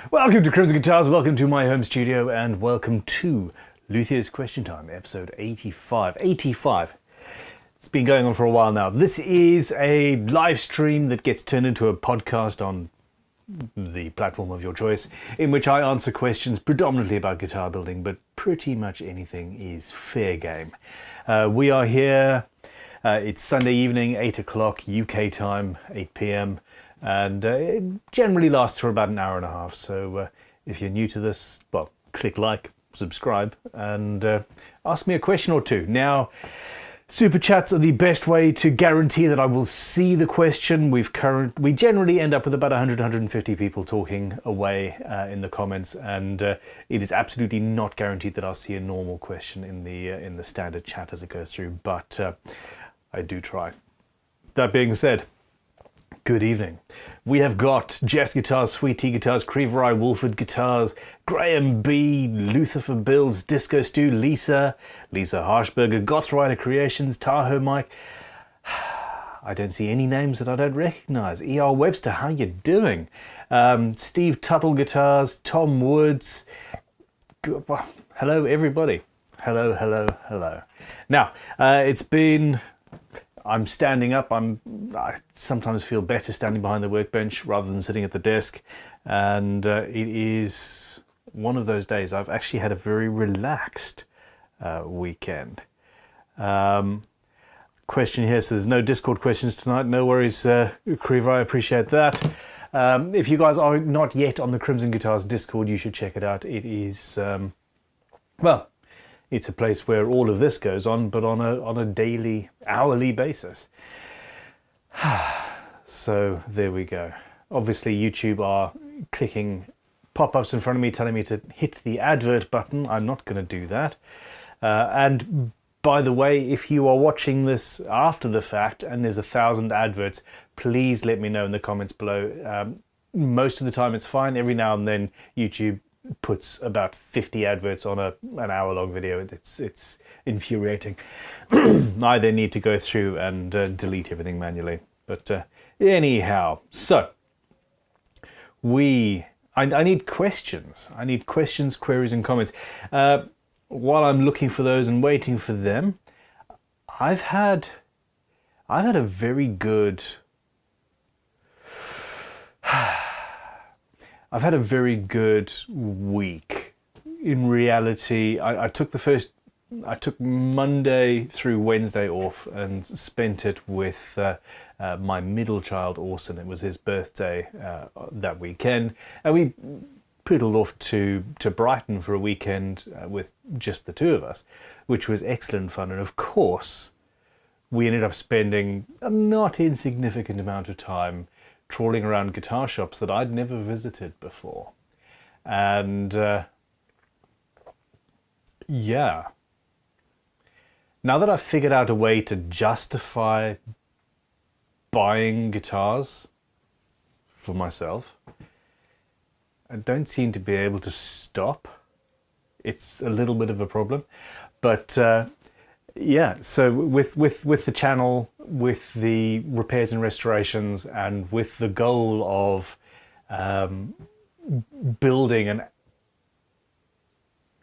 Welcome to Crimson Guitars, welcome to my home studio, and welcome to Luthiers Question Time, episode 85. 85. It's been going on for a while now. This is a live stream that gets turned into a podcast on the platform of your choice, in which I answer questions predominantly about guitar building, but pretty much anything is fair game. We are here, it's Sunday evening, 8 o'clock UK time, 8 p.m. and it generally lasts for about an hour and a half. So if you're new to this, well, click like, subscribe, and ask me a question or two. Now, super chats are the best way to guarantee that I will see the question. We generally end up with about 100-150 people talking away in the comments, and it is absolutely not guaranteed that I'll see a normal question in the standard chat as it goes through, but I do try. That being said, good evening. We have got Jess Guitars, Sweet Tea Guitars, Creevery, Wolford Guitars, Graham B, Luther for Builds, Disco Stew, Lisa Harshberger, Gothrider Creations, Tahoe Mike. I don't see any names that I don't recognise. E.R. Webster, how you doing? Steve Tuttle Guitars, Tom Woods. Hello everybody. Hello. Now, it's been... I'm standing up. I sometimes feel better standing behind the workbench rather than sitting at the desk, and it is one of those days. I've actually had a very relaxed weekend. Question here says no Discord questions tonight. No worries, Creever, I appreciate that. If you guys are not yet on the Crimson Guitars Discord, you should check it out. It is, well, it's a place where all of this goes on, but on a daily, hourly basis. So there we go. Obviously YouTube are clicking pop-ups in front of me telling me to hit the advert button. I'm not going to do that. And by the way, if you are watching this after the fact and there's 1,000 adverts, please let me know in the comments below. Most of the time it's fine. Every now and then YouTube puts about 50 adverts on an hour-long video. It's infuriating. I then need to go through and delete everything manually. But anyhow, so I need questions. I need questions, queries, and comments. While I'm looking for those and waiting for them, I've had a very good. I've had a very good week. In reality, I took Monday through Wednesday off and spent it with my middle child, Orson. It was his birthday that weekend, and we poodled off to Brighton for a weekend with just the two of us, which was excellent fun. And of course, we ended up spending a not insignificant amount of time trawling around guitar shops that I'd never visited before. And yeah, now that I've figured out a way to justify buying guitars for myself, I don't seem to be able to stop. It's a little bit of a problem, but yeah, so with the channel, with the repairs and restorations, and with the goal of building an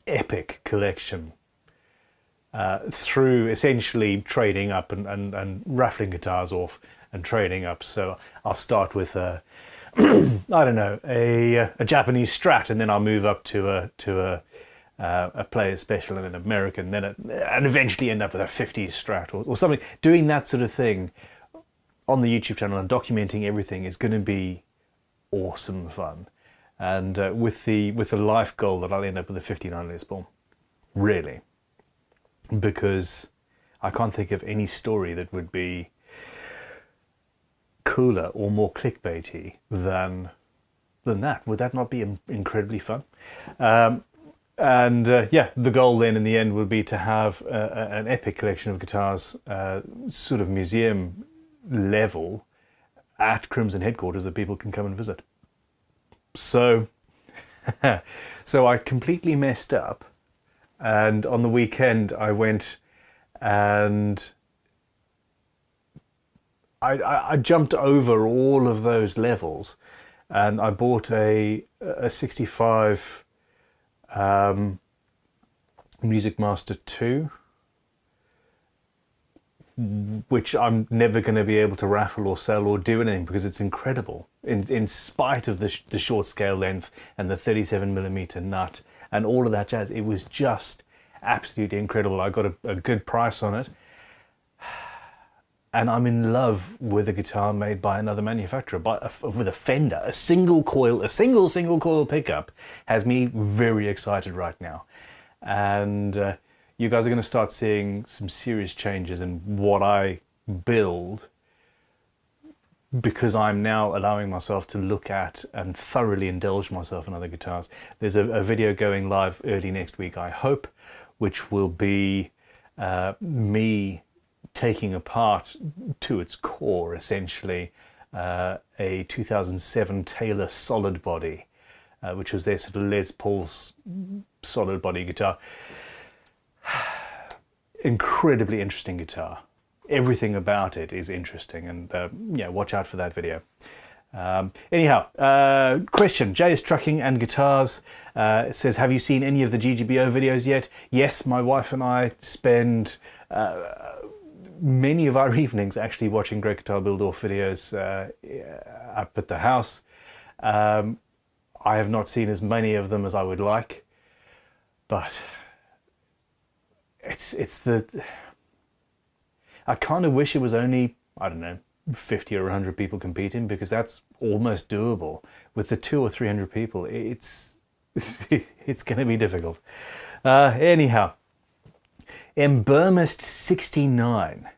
epic collection through essentially trading up and raffling guitars off and trading up. So I'll start with a I don't know, a Japanese Strat, and then I'll move up to a Player's Special, and then American, and eventually end up with a 50s Strat or something. Doing that sort of thing on the YouTube channel and documenting everything is going to be awesome fun. And with the life goal that I'll end up with a 59 Les Paul, really, because I can't think of any story that would be cooler or more clickbaity than that. Would that not be incredibly fun? And yeah, the goal then in the end would be to have an epic collection of guitars, sort of museum level, at Crimson headquarters that people can come and visit. So, so I completely messed up, and on the weekend I went and I jumped over all of those levels and I bought a 65 Music Master II, which I'm never going to be able to raffle or sell or do anything because it's incredible. In spite of the short scale length and the 37mm nut and all of that jazz, it was just absolutely incredible. I got a good price on it, and I'm in love with a guitar made by another manufacturer, with a Fender. A single coil pickup has me very excited right now, and you guys are going to start seeing some serious changes in what I build, because I'm now allowing myself to look at and thoroughly indulge myself in other guitars. There's a video going live early next week, I hope, which will be me taking apart to its core, essentially, a 2007 Taylor solid body, which was their sort of Les Paul's solid body guitar. Incredibly interesting guitar. Everything about it is interesting, and yeah, watch out for that video. Anyhow, question. JS Trucking and Guitars says, have you seen any of the GGBO videos yet? Yes, my wife and I spend many of our evenings actually watching Great Guitar Build-Off videos up at the house. I have not seen as many of them as I would like, but it's the... I kind of wish it was only, I don't know, 50 or 100 people competing, because that's almost doable. With the 200 or 300 people, it's it's going to be difficult. Anyhow, Embermist 69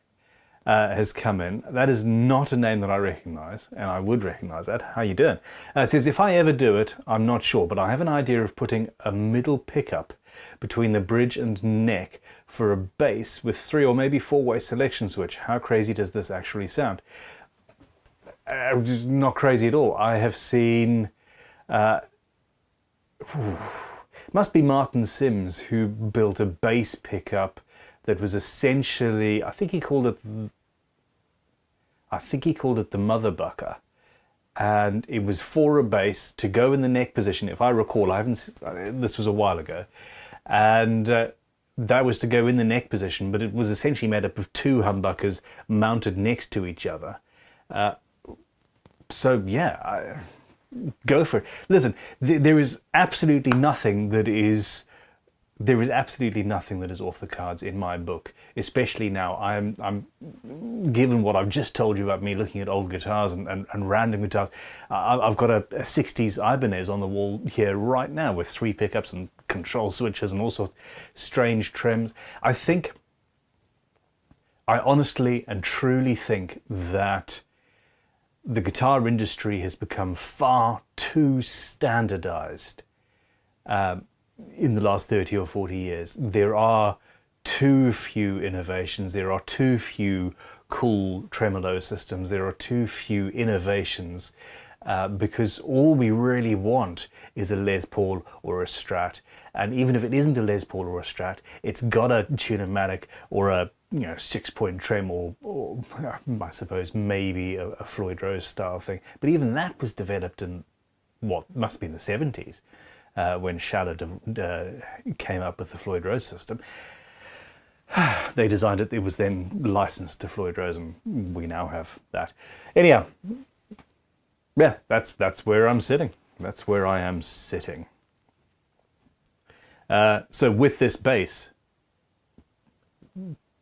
has come in. That is not a name that I recognise, and I would recognise that. How you doing? It says, if I ever do it, I'm not sure, but I have an idea of putting a middle pickup between the bridge and neck for a bass with 3 or maybe 4-way selection switch. How crazy does this actually sound? Not crazy at all. I have seen... must be Martin Sims who built a bass pickup that was essentially... I think he called it the mother bucker. And it was for a bass to go in the neck position, if I recall. I haven't... This was a while ago. And that was to go in the neck position, but it was essentially made up of 2 humbuckers mounted next to each other. So yeah, go for it. Listen, there is absolutely nothing that is off the cards in my book, especially now. I'm given what I've just told you about me looking at old guitars and random guitars. I've got a 60s Ibanez on the wall here right now with 3 pickups and control switches and all sorts of strange trims. I honestly and truly think that the guitar industry has become far too standardized in the last 30 or 40 years. There are too few innovations, there are too few cool tremolo systems, there are too few innovations, because all we really want is a Les Paul or a Strat. And even if it isn't a Les Paul or a Strat, it's got a Tune-o-matic or a 6-point trem, or I suppose maybe a Floyd Rose style thing. But even that was developed in what must be in the 70s. When Schaller came up with the Floyd Rose system. They designed it, it was then licensed to Floyd Rose, and we now have that. Anyhow, yeah, that's where I'm sitting. That's where I am sitting. So with this bass,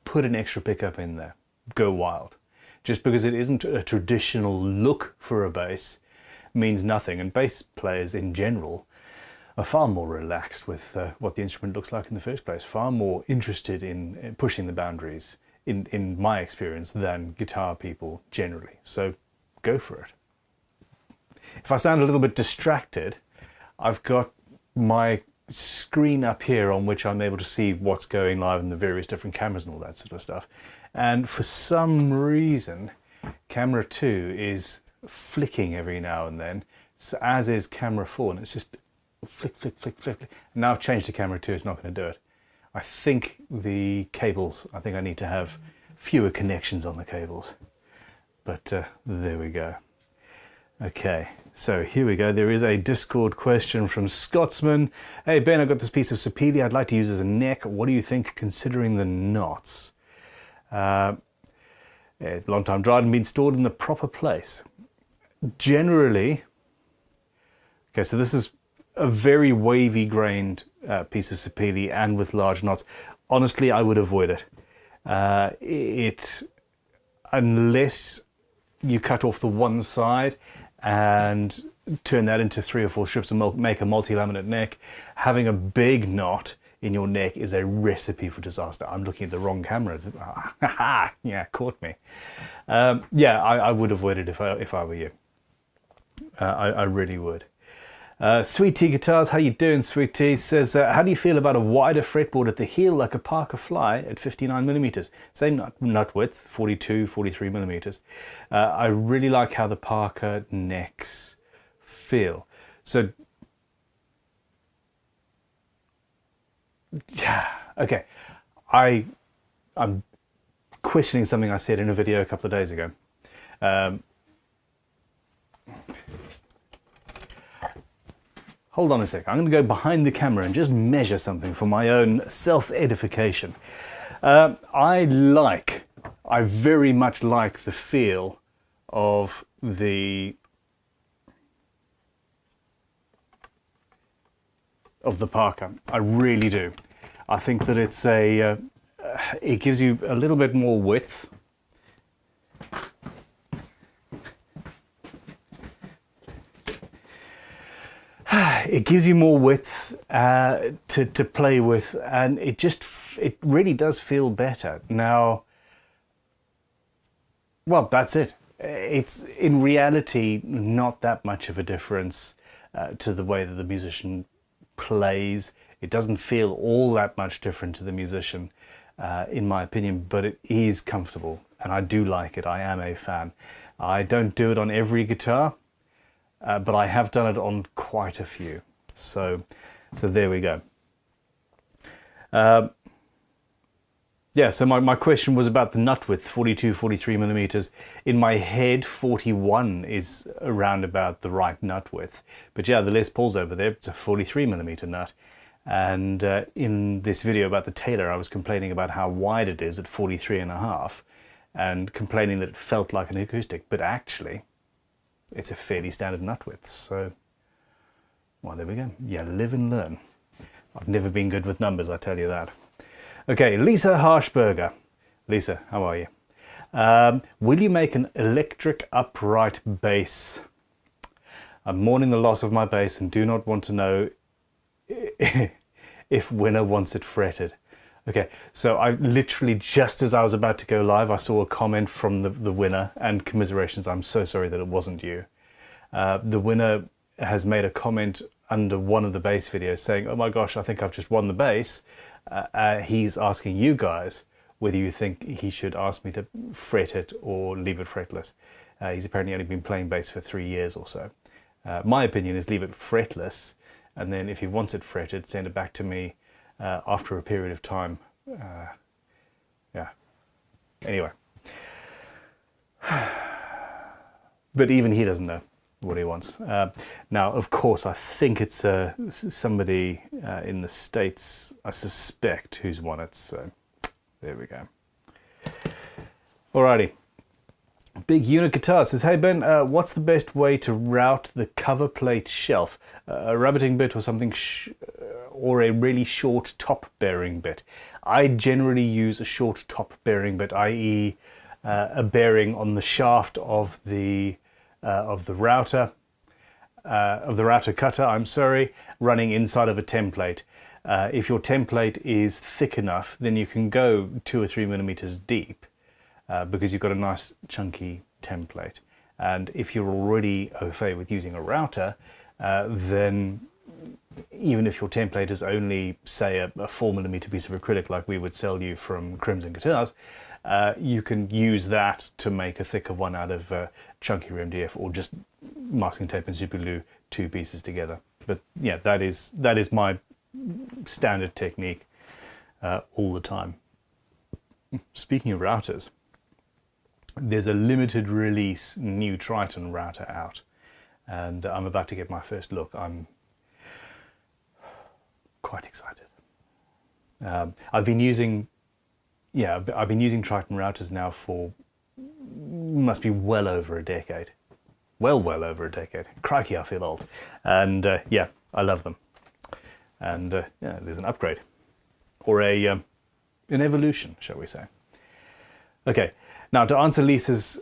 put an extra pickup in there. Go wild. Just because it isn't a traditional look for a bass means nothing, and bass players in general are far more relaxed with what the instrument looks like in the first place, far more interested in pushing the boundaries, in my experience, than guitar people generally. So go for it. If I sound a little bit distracted, I've got my screen up here on which I'm able to see what's going live in the various different cameras and all that sort of stuff. And for some reason, camera 2 is flicking every now and then, so as is camera 4, and it's just flick, flick, flick, flick, flick. Now I've changed to camera 2, it's not going to do it. I think the cables, I think I need to have fewer connections on the cables. But there we go. Okay, so here we go. There is a Discord question from Scotsman. Hey Ben, I've got this piece of sapele I'd like to use as a neck. What do you think considering the knots? Yeah, it's a long time dried and been stored in the proper place. Generally, okay, so this is a very wavy grained piece of sapele and with large knots. Honestly, I would avoid it. Unless you cut off the one side and turn that into 3 or 4 strips and make a multi-laminate neck, having a big knot in your neck is a recipe for disaster. I'm looking at the wrong camera. Yeah, caught me. Yeah, I would avoid it if I were you. I really would. Sweet Tea Guitars, how you doing, Sweet Tea? Says, how do you feel about a wider fretboard at the heel like a Parker Fly at 59mm? Same nut width, 42, 43mm. I really like how the Parker necks feel. So, yeah, okay. I'm questioning something I said in a video a couple of days ago. Hold on a sec, I'm going to go behind the camera and just measure something for my own self-edification. I very much like the feel of the Parker. I really do. I think that it gives you a little bit more width. It gives you more width to play with, and it really does feel better. Now, well, that's it. It's in reality not that much of a difference to the way that the musician plays. It doesn't feel all that much different to the musician, in my opinion, but it is comfortable, and I do like it. I am a fan. I don't do it on every guitar. But I have done it on quite a few. So there we go. Yeah, so my question was about the nut width, 42, 43mm. In my head, 41 is around about the right nut width. But yeah, the Les Paul's over there, it's a 43mm nut. And in this video about the Taylor, I was complaining about how wide it is at 43.5 and complaining that it felt like an acoustic, but actually, it's a fairly standard nut width, so, well, there we go. Yeah, live and learn. I've never been good with numbers, I tell you that. Okay, Lisa Harshberger. Lisa, how are you? Will you make an electric upright bass? I'm mourning the loss of my bass and do not want to know if winner wants it fretted. Okay, so I literally, just as I was about to go live, I saw a comment from the winner, and commiserations, I'm so sorry that it wasn't you. The winner has made a comment under one of the bass videos saying, oh my gosh, I think I've just won the bass. He's asking you guys whether you think he should ask me to fret it or leave it fretless. He's apparently only been playing bass for 3 years or so. My opinion is leave it fretless, and then if he wants it fretted, send it back to me after a period of time. Yeah. Anyway. But even he doesn't know what he wants. Now, of course, I think it's somebody in the States, I suspect, who's won it. So there we go. Alrighty. Big Unit Guitar says, hey Ben, what's the best way to route the cover plate shelf? A rabbiting bit or something, or a really short top bearing bit? I generally use a short top bearing bit, i.e. A bearing on the shaft of the router cutter, I'm sorry, running inside of a template. If your template is thick enough, then you can go 2 or 3 millimeters deep. Because you've got a nice chunky template. And if you're already au fait with using a router, then even if your template is only, say, a 4mm piece of acrylic like we would sell you from Crimson Guitars, you can use that to make a thicker one out of chunky MDF, or just masking tape and super glue 2 pieces together. But yeah, that is my standard technique all the time. Speaking of routers, there's a limited release new Triton router out. and I'm about to get my first look. I'm quite excited. I've been using Triton routers now for, must be well over a decade. Well over a decade. Crikey, I feel old. And yeah, I love them. And yeah, there's an upgrade. Or an evolution, shall we say. Okay, now to answer Lisa's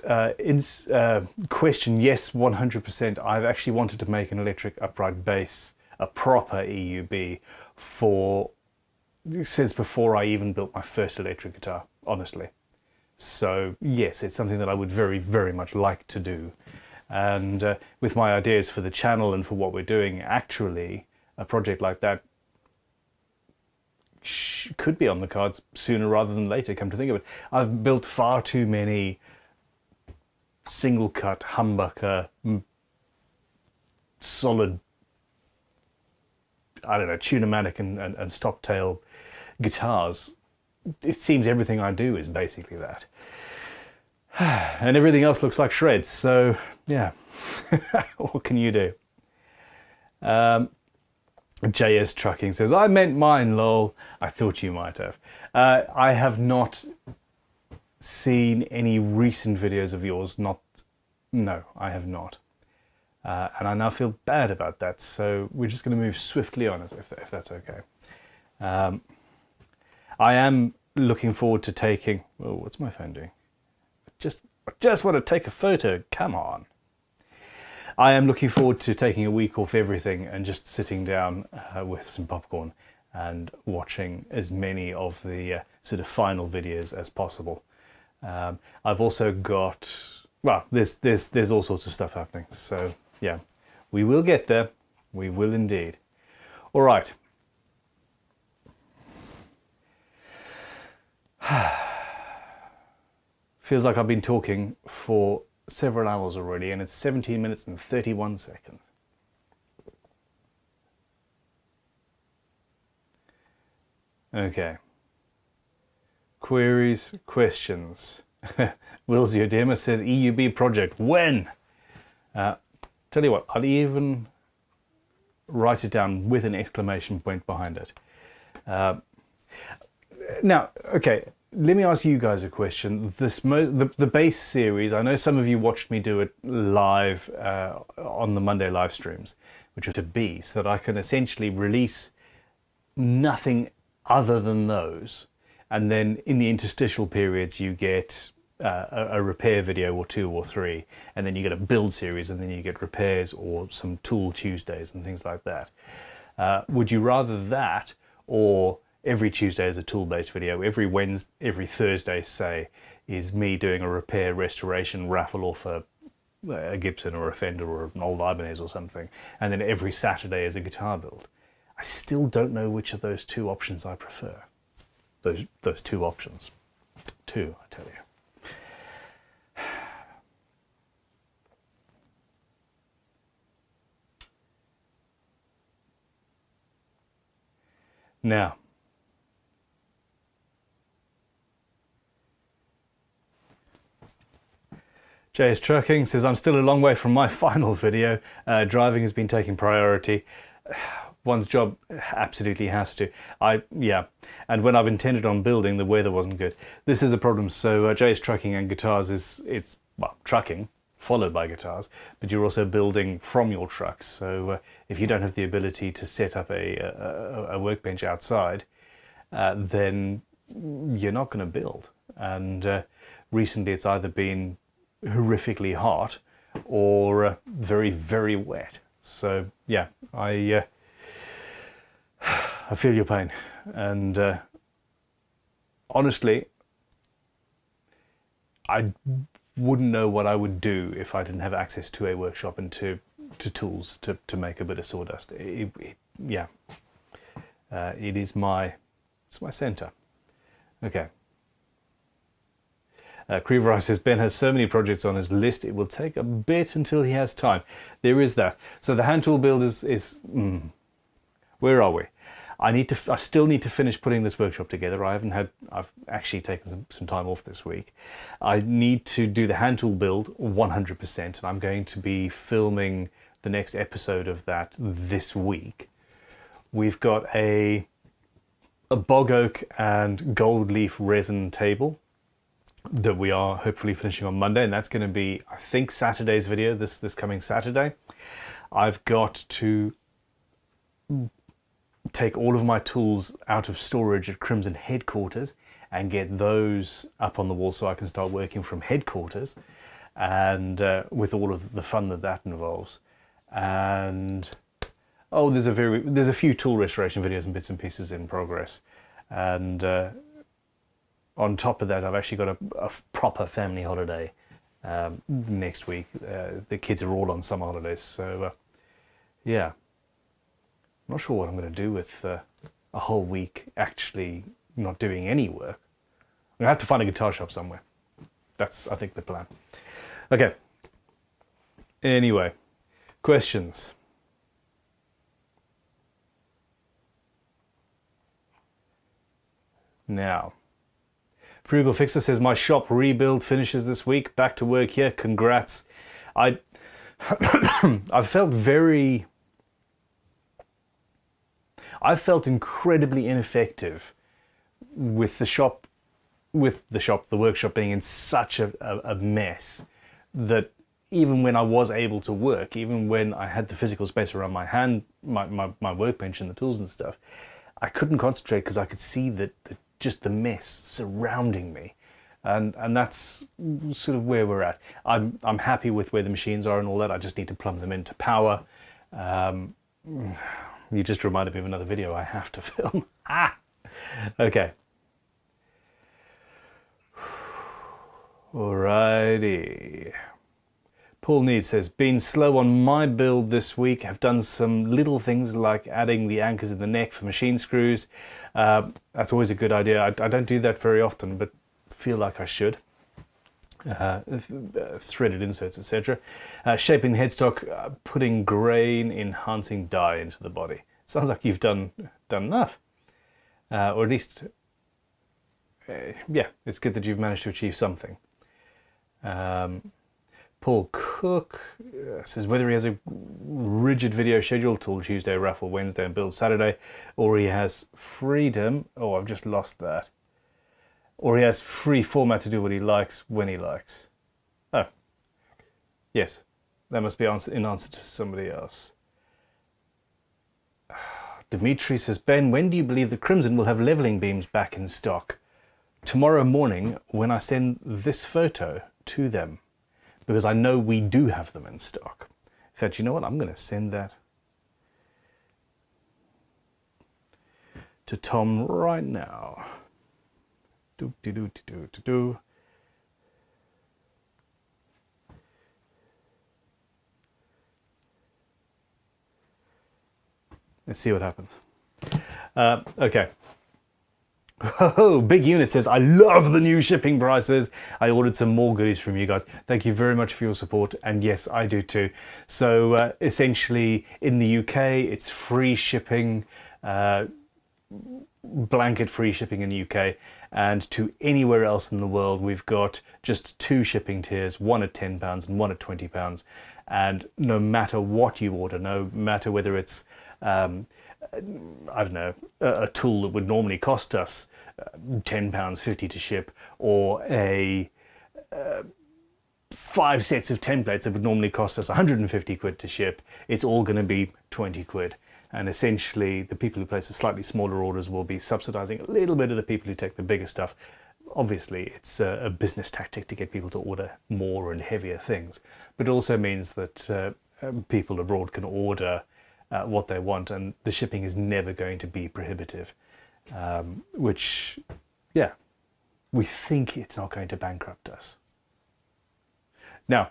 question, yes, 100%. I've actually wanted to make an electric upright bass, a proper EUB, since before I even built my first electric guitar, honestly. So yes, it's something that I would very, very much like to do. And with my ideas for the channel and for what we're doing, actually, a project like that could be on the cards sooner rather than later, come to think of it. I've built far too many single cut humbucker solid, I don't know, tune-o-matic and stop tail guitars. It seems everything I do is basically that. And everything else looks like shreds, so yeah. What can you do? JS Trucking says, I meant mine, lol. I thought you might have. I have not seen any recent videos of yours. No, I have not. And I now feel bad about that, so we're just going to move swiftly on, if that's okay. I am looking forward to taking... Oh, what's my phone doing? I just want to take a photo. Come on. I am looking forward to taking a week off everything and just sitting down with some popcorn and watching as many of the sort of final videos as possible. I've also got... Well, there's all sorts of stuff happening, so yeah, we will get there. We will indeed. All right. Feels like I've been talking for several hours already, and it's 17 minutes and 31 seconds. Okay. Queries, questions. Will's Yodema says EUB project, when? Tell you what, I'll even write it down with an exclamation point behind it. Now, okay, let me ask you guys a question. The base series, I know some of you watched me do it live on the Monday live streams, which are to be, so that I can essentially release nothing other than those. And then in the interstitial periods, you get a repair video or 2 or 3, and then you get a build series, and then you get repairs or some tool Tuesdays and things like that. Would you rather that, or every Tuesday is a tool-based video, every Thursday, say, is me doing a repair, restoration, raffle off a Gibson or a Fender or an old Ibanez or something, and then every Saturday is a guitar build? I still don't know which of those 2 options I prefer. Those 2 options. 2, I tell you. Now, JS Trucking says, I'm still a long way from my final video. Driving has been taking priority. One's job absolutely has to. Yeah, and when I've intended on building, the weather wasn't good. This is a problem. So JS Trucking and guitars it's well, trucking followed by guitars, but you're also building from your trucks. So if you don't have the ability to set up a workbench outside, then you're not going to build. And recently it's either been horrifically hot or very, very wet. So yeah, I feel your pain, and honestly, I wouldn't know what I would do if I didn't have access to a workshop and to tools to make a bit of sawdust. Yeah, it's my centre. Okay. Creever says, Ben has so many projects on his list, it will take a bit until he has time. There is that. So the hand tool build is where are we? I still need to finish putting this workshop together. I've actually taken some time off this week. I need to do the hand tool build 100%, and I'm going to be filming the next episode of that this week. We've got a bog oak and gold leaf resin table that we are hopefully finishing on Monday, and that's going to be, I think, Saturday's video, this coming Saturday. I've got to take all of my tools out of storage at Crimson headquarters and get those up on the wall so I can start working from headquarters, and with all of the fun that involves. And oh, there's a few tool restoration videos and bits and pieces in progress, and on top of that, I've actually got a proper family holiday next week. The kids are all on summer holidays, so yeah. I'm not sure what I'm going to do with a whole week actually not doing any work. I'm going to have to find a guitar shop somewhere. That's, I think, the plan. Okay. Anyway, questions. Now, Frugal Fixer says, my shop rebuild finishes this week. Back to work here. Congrats. I felt incredibly ineffective with the workshop being in such a mess that even when I was able to work, even when I had the physical space around my workbench and the tools and stuff, I couldn't concentrate because I could see just the mess surrounding me. And that's sort of where we're at. I'm happy with where the machines are and all that. I just need to plumb them into power. You just reminded me of another video I have to film. Okay. Alrighty. Paul Need says, been slow on my build this week. Have done some little things like adding the anchors in the neck for machine screws. That's always a good idea. I don't do that very often, but feel like I should. Threaded inserts, etc. Shaping the headstock, putting grain enhancing dye into the body. Sounds like you've done enough, or at least, yeah, it's good that you've managed to achieve something. Paul Cook says whether he has a rigid video schedule, tool Tuesday, raffle Wednesday, and build Saturday, or he has freedom. Oh, I've just lost that. Or he has free format to do what he likes when he likes. Oh, yes, that must be in answer to somebody else. Dimitri says, Ben, when do you believe the Crimson will have leveling beams back in stock? Tomorrow morning when I send this photo to them, because I know we do have them in stock. In fact, you know what? I'm going to send that to Tom right now. Let's see what happens. Okay. Oh, Big Unit says, I love the new shipping prices. I ordered some more goodies from you guys. Thank you very much for your support. And yes, I do too. So essentially in the UK, it's free shipping, blanket free shipping in the UK, and to anywhere else in the world we've got just 2 shipping tiers, one at £10 and one at £20. And no matter what you order, no matter whether it's I don't know, a tool that would normally cost us £10.50 to ship, or a 5 sets of templates that would normally cost us 150 quid to ship, it's all going to be 20 quid. And essentially the people who place the slightly smaller orders will be subsidizing a little bit of the people who take the bigger stuff. Obviously it's a business tactic to get people to order more and heavier things, but it also means that people abroad can order what they want, and the shipping is never going to be prohibitive, which, yeah, we think it's not going to bankrupt us. Now,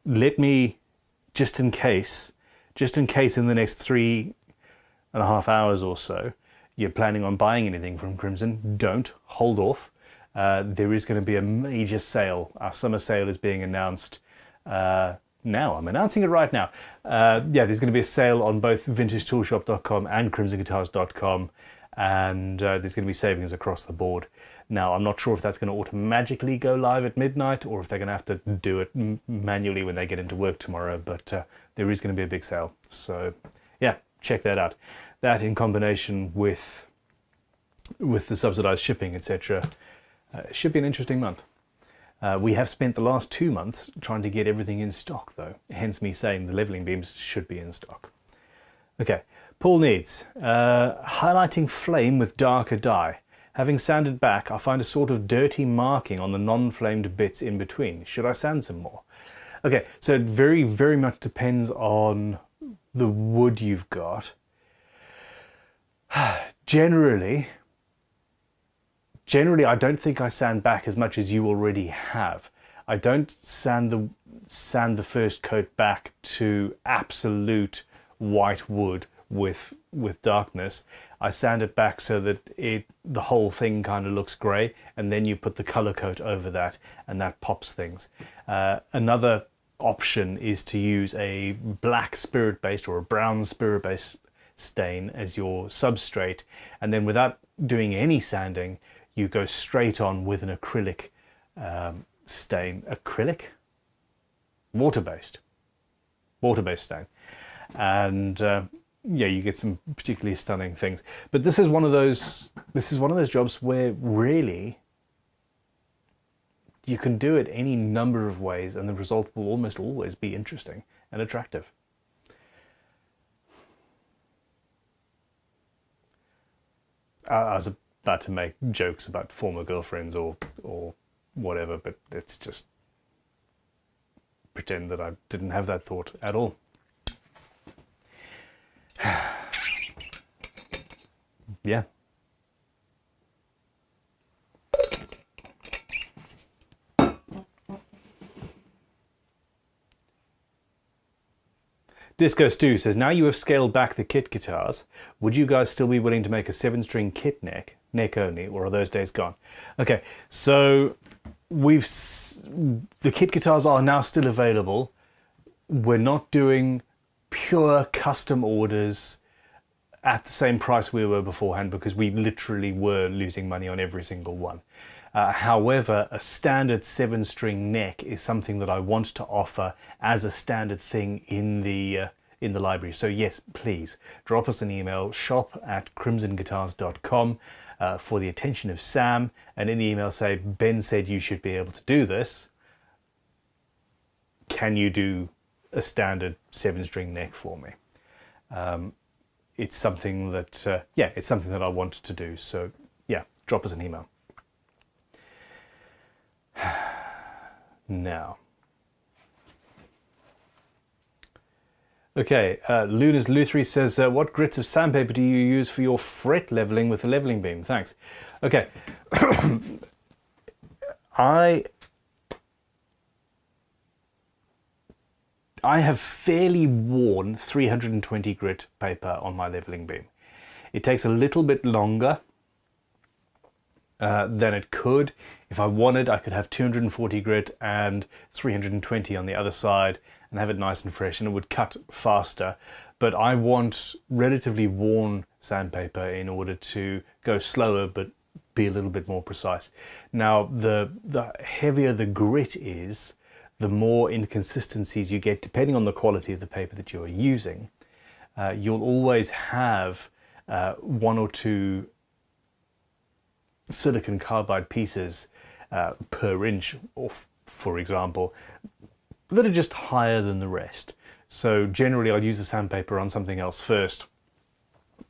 let me, just in case in the next 3.5 hours or so, you're planning on buying anything from Crimson, don't, hold off. There is going to be a major sale. Our summer sale is being announced now. I'm announcing it right now. Yeah, there's going to be a sale on both vintagetoolshop.com and crimsonguitars.com, and there's going to be savings across the board. Now, I'm not sure if that's going to automatically go live at midnight or if they're going to have to do it manually when they get into work tomorrow, but there is going to be a big sale. So yeah, check that out. That in combination with the subsidized shipping, etc., should be an interesting month. We have spent the last 2 months trying to get everything in stock, though, hence me saying the leveling beams should be in stock. Okay, Paul needs highlighting flame with darker dye. Having sanded back, I find a sort of dirty marking on the non-flamed bits in between. Should I sand some more? Okay, so it very, very much depends on the wood you've got. Generally, I don't think I sand back as much as you already have. I don't sand the first coat back to absolute white wood with darkness. I sand it back so that the whole thing kind of looks grey, and then you put the colour coat over that, and that pops things. Another option is to use a black spirit-based or a brown spirit-based stain as your substrate, and then without doing any sanding, you go straight on with an acrylic stain. Acrylic? Water-based stain. And yeah, you get some particularly stunning things. But this is one of those jobs where really you can do it any number of ways and the result will almost always be interesting and attractive. I was about to make jokes about former girlfriends or whatever, but let's just pretend that I didn't have that thought at all. Yeah. Disco Stew says, now you have scaled back the kit guitars, would you guys still be willing to make a 7-string kit neck only, or are those days gone? Okay, so the kit guitars are now still available. We're not doing pure custom orders at the same price we were beforehand because we literally were losing money on every single one. However, a standard 7-string neck is something that I want to offer as a standard thing in the library. So yes, please drop us an email, shop@crimsonguitars.com, for the attention of Sam, and in the email say, Ben said you should be able to do this. Can you do a standard 7-string neck for me? It's something that yeah, it's something that I want to do. So yeah, drop us an email. Now, okay, Luna's Luthiers says, what grits of sandpaper do you use for your fret leveling with the leveling beam? Thanks. Okay, I have fairly worn 320 grit paper on my leveling beam. It takes a little bit longer than it could. If I wanted, I could have 240 grit and 320 on the other side and have it nice and fresh, and it would cut faster. But I want relatively worn sandpaper in order to go slower but be a little bit more precise. Now, the heavier the grit is, the more inconsistencies you get depending on the quality of the paper that you're using. You'll always have 1 or 2 silicon carbide pieces per inch, or for example, that are just higher than the rest. So generally I'll use the sandpaper on something else first,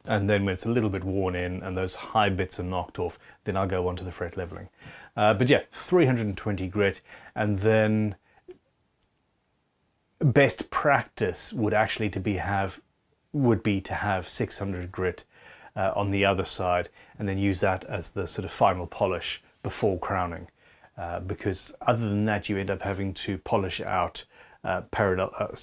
and then when it's a little bit worn in and those high bits are knocked off, then I'll go on to the fret leveling. But yeah, 320 grit, and then best practice would actually be to have 600 grit on the other side, and then use that as the sort of final polish before crowning, because other than that you end up having to polish out parallel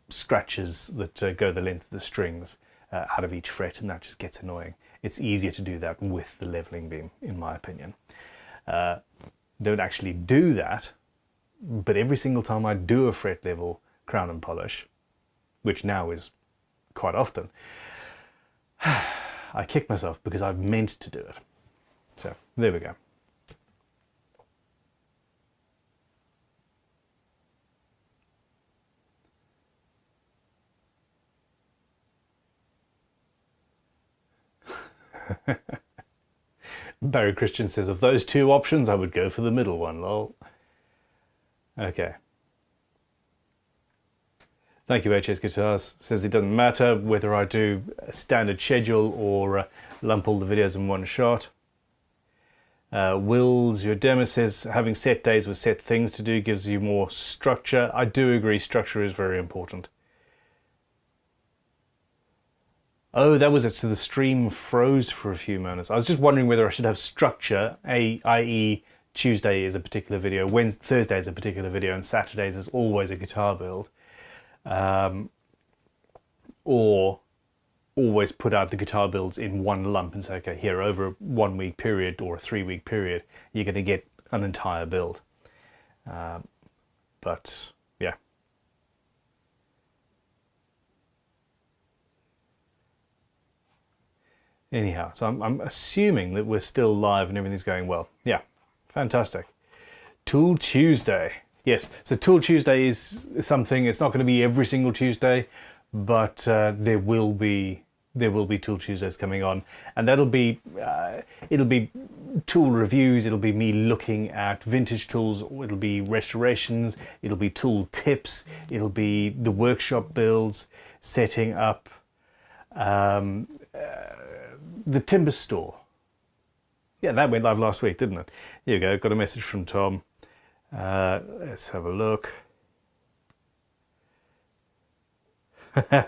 scratches that go the length of the strings out of each fret, and that just gets annoying. It's easier to do that with the leveling beam, in my opinion. Don't actually do that, but every single time I do a fret level crown and polish, which now is quite often, I kick myself because I've meant to do it. So there we go. Barry Christian says, of those two options, I would go for the middle one, lol. Okay. Thank you, HS Guitars. Says it doesn't matter whether I do a standard schedule or lump all the videos in one shot. Wills, your demo says having set days with set things to do gives you more structure. I do agree, structure is very important. Oh, that was it. So the stream froze for a few moments. I was just wondering whether I should have structure, i.e. Tuesday is a particular video, Thursday is a particular video, and Saturdays is always a guitar build. Or always put out the guitar builds in one lump and say, okay, here, over a 1 week period or a 3 week period, you're going to get an entire build. But yeah. Anyhow, so I'm assuming that we're still live and everything's going well. Yeah, fantastic. Tool Tuesday. Yes, so Tool Tuesday is something, it's not going to be every single Tuesday, but there will be Tool Tuesdays coming on, and that'll be it'll be tool reviews, it'll be me looking at vintage tools, it'll be restorations, it'll be tool tips, it'll be the workshop builds, setting up the timber store. Yeah, that went live last week, didn't it? Here you go, got a message from Tom. Let's have a look. Yeah.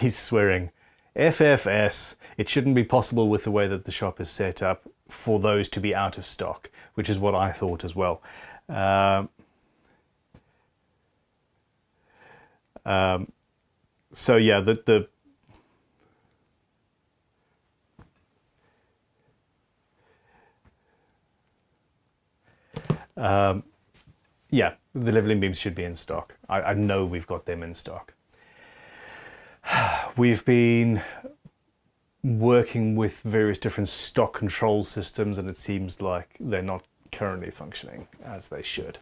He's swearing. FFS, it shouldn't be possible with the way that the shop is set up for those to be out of stock, which is what I thought as well. So yeah, yeah, the leveling beams should be in stock. I know we've got them in stock. We've been working with various different stock control systems, and it seems like they're not currently functioning as they should.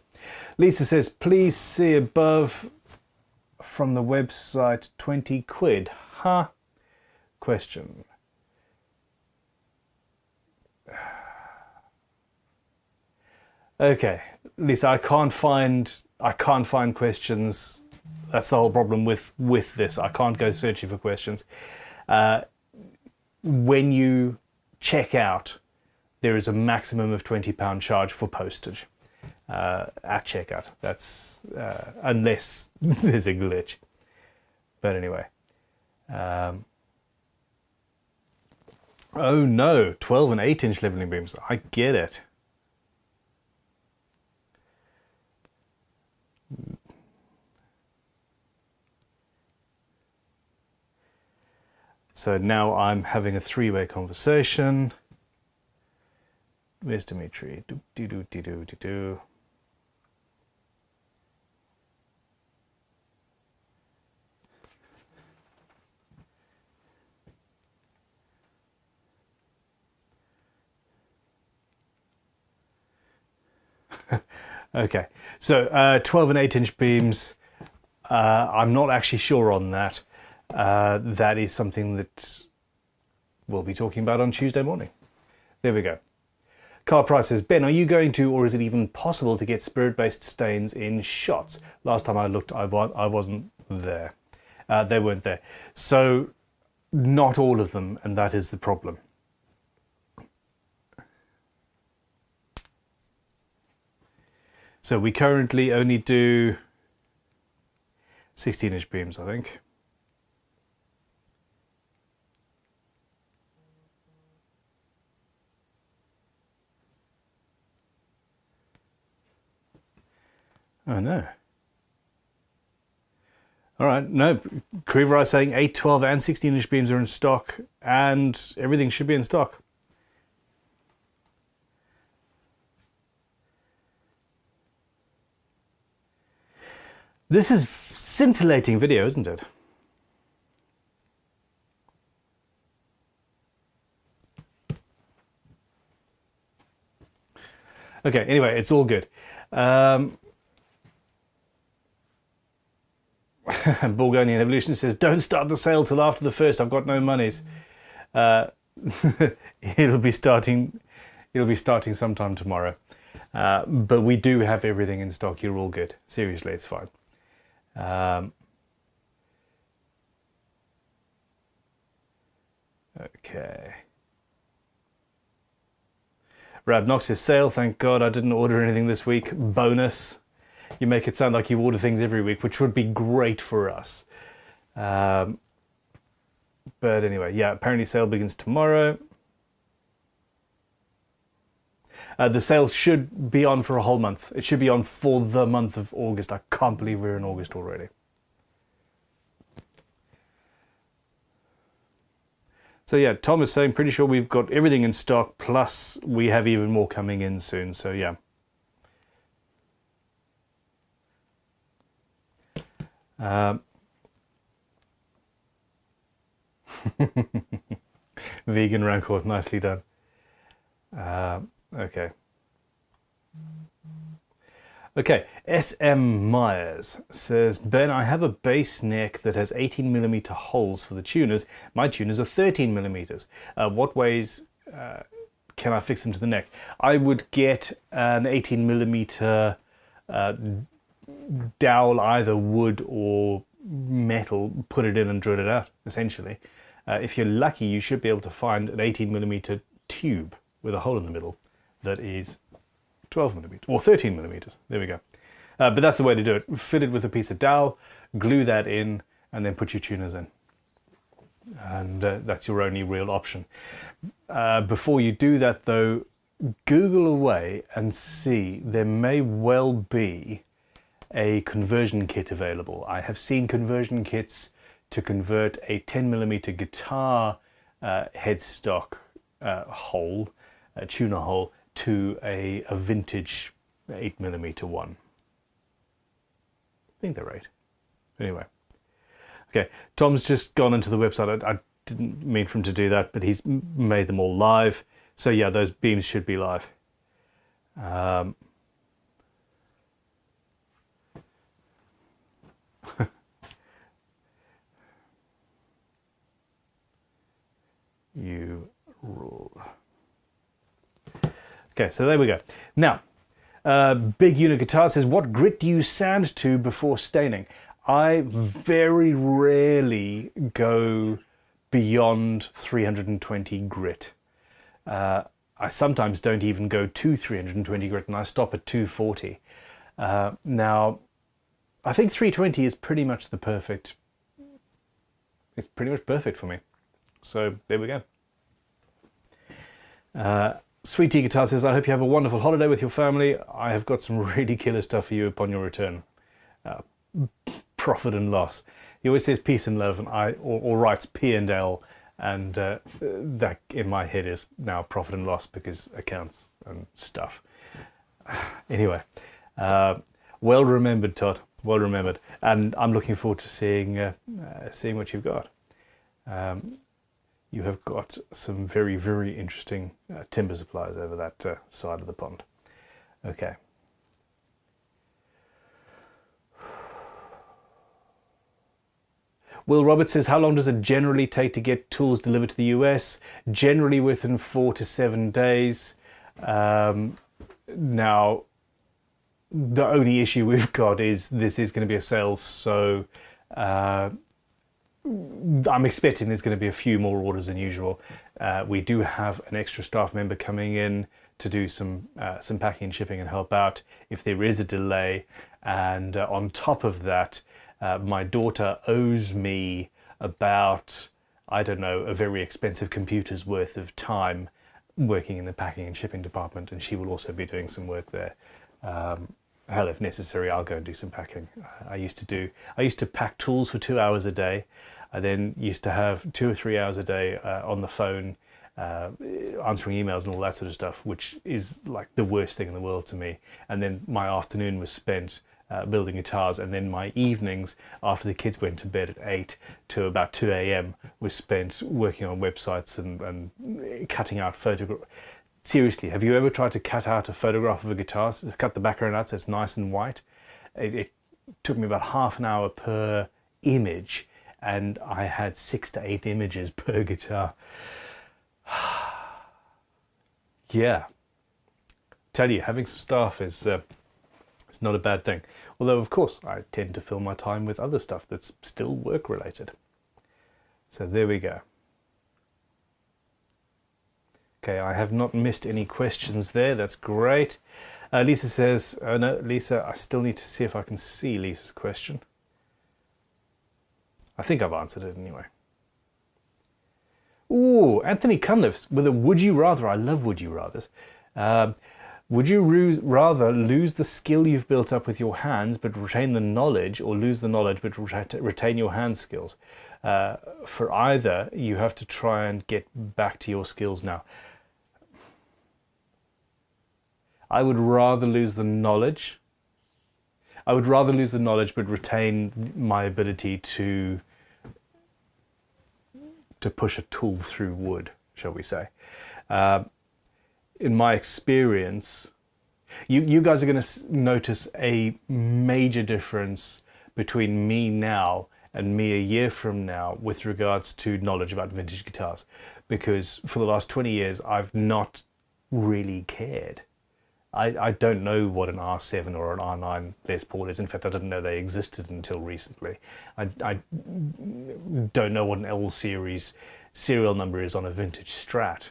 Lisa says, please see above from the website, 20 quid. Huh? Question. Okay, Lisa, I can't find questions. That's the whole problem with this. I can't go searching for questions. When you check out, there is a maximum of £20 charge for postage at checkout. That's unless there's a glitch. But anyway. Oh no, 12 and 8-inch leveling beams. I get it. So now I'm having a three-way conversation. Where's Dimitri? Do. Okay, so 12 and 8-inch beams. I'm not actually sure on that. That is something that we'll be talking about on Tuesday morning. There we go. Car Price says, Ben, are you going to, or is it even possible to get spirit-based stains in shots? Last time I looked, I wasn't there. They weren't there. So, not all of them, and that is the problem. So we currently only do 16-inch beams, I think. Oh no. All right, no, Creever is saying 8, 12 and 16-inch beams are in stock, and everything should be in stock. This is scintillating video, isn't it? Okay, anyway, it's all good. Bulgarian Evolution says, don't start the sale till after the 1st. I've got no monies. It'll be starting sometime tomorrow. But we do have everything in stock. You're all good. Seriously, it's fine. Okay. Rabnox says, sale, thank God I didn't order anything this week. Bonus. You make it sound like you order things every week, which would be great for us. But anyway, yeah, apparently sale begins tomorrow. The sale should be on for a whole month. It should be on for the month of August. I can't believe we're in August already. So yeah, Tom is saying, pretty sure we've got everything in stock, plus we have even more coming in soon. So yeah. Vegan Rancor, nicely done. Okay. Okay, SM Myers says, Ben, I have a base neck that has 18mm holes for the tuners. My tuners are 13mm. What ways can I fix them to the neck? I would get an 18mm dowel, either wood or metal, put it in and drill it out, essentially. If you're lucky, you should be able to find an 18mm tube with a hole in the middle that is 12mm or 13mm. There we go. But that's the way to do it. Fit it with a piece of dowel, glue that in, and then put your tuners in. And that's your only real option. Before you do that though, Google away and see. There may well be a conversion kit available. I have seen conversion kits to convert a 10mm guitar headstock hole, a tuner hole, to a vintage 8mm one. I think they're right. Anyway. Okay, Tom's just gone into the website. I didn't mean for him to do that, but he's made them all live. So yeah, those beams should be live. You rule. Okay, so there we go. Now, Big Unit Guitar says, what grit do you sand to before staining? I very rarely go beyond 320 grit. I sometimes don't even go to 320 grit, and I stop at 240. Now, I think 320 is pretty much the perfect. It's pretty much perfect for me. So there we go. Sweet Tea Guitar says, I hope you have a wonderful holiday with your family. I have got some really killer stuff for you upon your return. Profit and loss. He always says peace and love, and or writes P and L, and that in my head is now profit and loss because accounts and stuff. Anyway, well remembered, Todd. Well remembered, and I'm looking forward to seeing what you've got. You have got some very, very interesting timber supplies over that side of the pond. Okay. Will Roberts says, how long does it generally take to get tools delivered to the US? Generally within 4 to 7 days. Now, the only issue we've got is this is going to be a sale, so I'm expecting there's going to be a few more orders than usual. We do have an extra staff member coming in to do some packing and shipping and help out if there is a delay. And on top of that, my daughter owes me about, I don't know, a very expensive computer's worth of time working in the packing and shipping department, and she will also be doing some work there. Hell, if necessary, I'll go and do some packing. I used to pack tools for 2 hours a day. I then used to have 2 or 3 hours a day on the phone, answering emails and all that sort of stuff, which is like the worst thing in the world to me. And then my afternoon was spent building guitars, and then my evenings after the kids went to bed at 8 to about 2 a.m. was spent working on websites and cutting out photographs. Seriously, have you ever tried to cut out a photograph of a guitar, cut the background out so it's nice and white? It took me about half an hour per image, and I had 6 to 8 images per guitar. Yeah, tell you, having some staff is it's not a bad thing. Although, of course, I tend to fill my time with other stuff that's still work related. So there we go. Okay, I have not missed any questions there. That's great. Lisa says, oh no, Lisa, I still need to see if I can see Lisa's question. I think I've answered it anyway. Ooh, Anthony Cunliffe with a would you rather. I love would you rathers. Would you rather lose the skill you've built up with your hands but retain the knowledge, or lose the knowledge but retain your hand skills? For either, you have to try and get back to your skills now. I would rather lose the knowledge. I would rather lose the knowledge but retain my ability to push a tool through wood, shall we say. In my experience, you guys are going to notice a major difference between me now and me a year from now with regards to knowledge about vintage guitars, because for the last 20 years I've not really cared. I don't know what an R7 or an R9 Les Paul is. In fact, I didn't know they existed until recently. I don't know what an L series serial number is on a vintage Strat.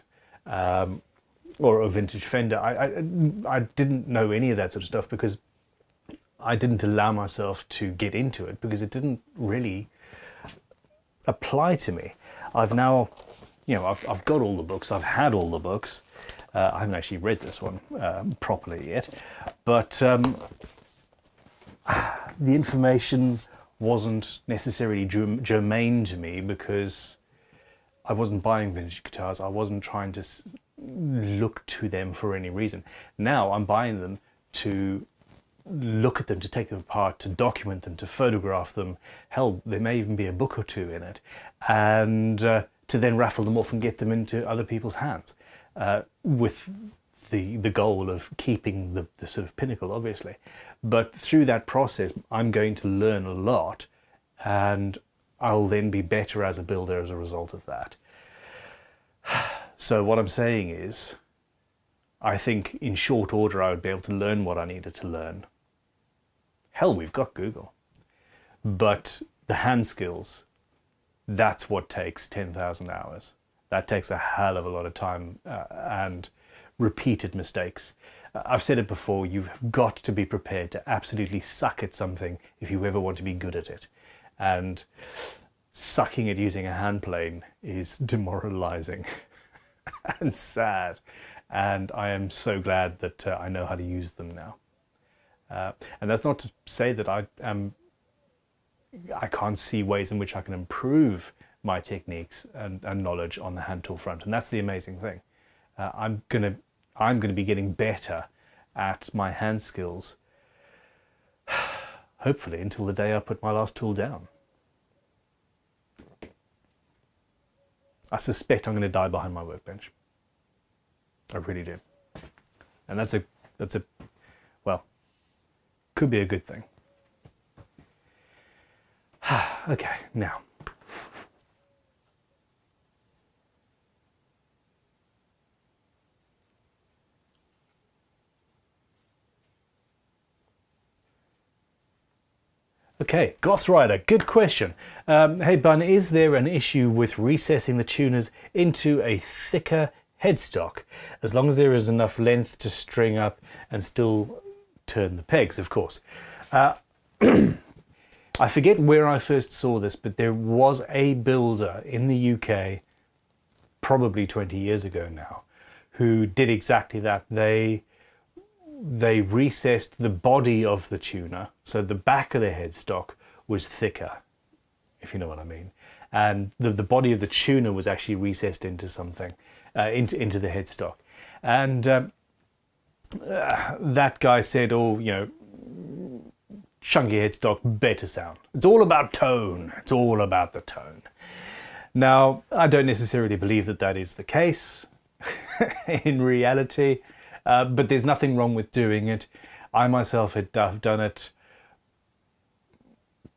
Or a vintage Fender. I didn't know any of that sort of stuff because I didn't allow myself to get into it, because it didn't really apply to me. I've now, I've got all the books, I've had all the books. I haven't actually read this one properly yet, but the information wasn't necessarily germane to me because I wasn't buying vintage guitars. I wasn't trying to look to them for any reason. Now I'm buying them to look at them, to take them apart, to document them, to photograph them. Hell, there may even be a book or two in it, and to then raffle them off and get them into other people's hands, with the goal of keeping the sort of pinnacle, obviously. But through that process, I'm going to learn a lot, and I'll then be better as a builder as a result of that. So what I'm saying is, I think in short order I would be able to learn what I needed to learn. Hell, we've got Google. But the hand skills, that's what takes 10,000 hours. That takes a hell of a lot of time and repeated mistakes. I've said it before, you've got to be prepared to absolutely suck at something if you ever want to be good at it. And sucking at using a hand plane is demoralizing and sad. And I am so glad that I know how to use them now. And that's not to say that I can't see ways in which I can improve my techniques and knowledge on the hand tool front. And that's the amazing thing. I'm gonna be getting better at my hand skills, hopefully until the day I put my last tool down. I suspect I'm going to die behind my workbench. I really do. And that's a well, could be a good thing. Okay, now. Okay, Goth Rider, good question. Hey Bun, is there an issue with recessing the tuners into a thicker headstock, as long as there is enough length to string up and still turn the pegs, of course? I forget where I first saw this, but there was a builder in the UK, probably 20 years ago now, who did exactly that. They recessed the body of the tuner, so the back of the headstock was thicker, if you know what I mean, and the body of the tuner was actually recessed into something, into the headstock. And that guy said, oh, you know, chunky headstock, better sound. It's all about tone. It's all about the tone. Now, I don't necessarily believe that that is the case in reality. But there's nothing wrong with doing it. I myself have done it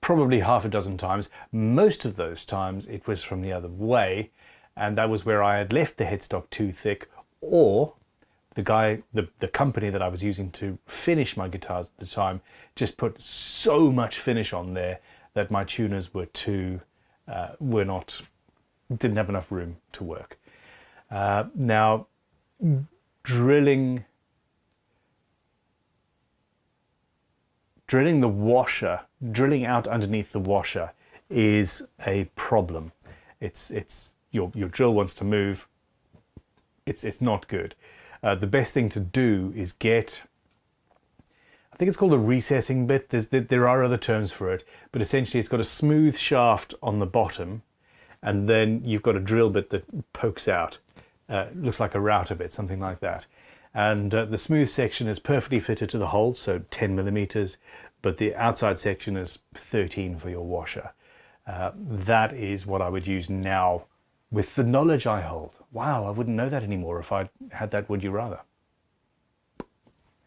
probably half a dozen times. Most of those times it was from the other way, and that was where I had left the headstock too thick, or the company that I was using to finish my guitars at the time just put so much finish on there that my tuners were didn't have enough room to work. Now, drilling the washer, drilling out underneath the washer is a problem. It's your drill wants to move. It's not good. The best thing to do is get, I think it's called a recessing bit. There are other terms for it, but essentially it's got a smooth shaft on the bottom, and then you've got a drill bit that pokes out. Looks like a router bit, something like that. And the smooth section is perfectly fitted to the hole, so 10 millimeters, but the outside section is 13 for your washer. That is what I would use now with the knowledge I hold. Wow, I wouldn't know that anymore if I had that would you rather.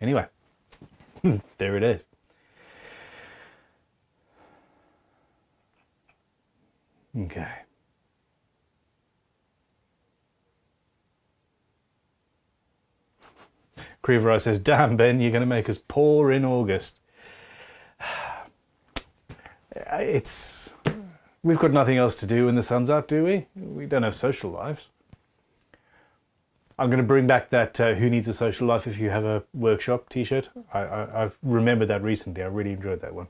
Anyway, there it is. Okay. Creever says, damn Ben, you're going to make us poor in August. We've got nothing else to do when the sun's out, do we? We don't have social lives. I'm going to bring back that Who Needs a Social Life If You Have a Workshop t-shirt. I've remembered that recently. I really enjoyed that one.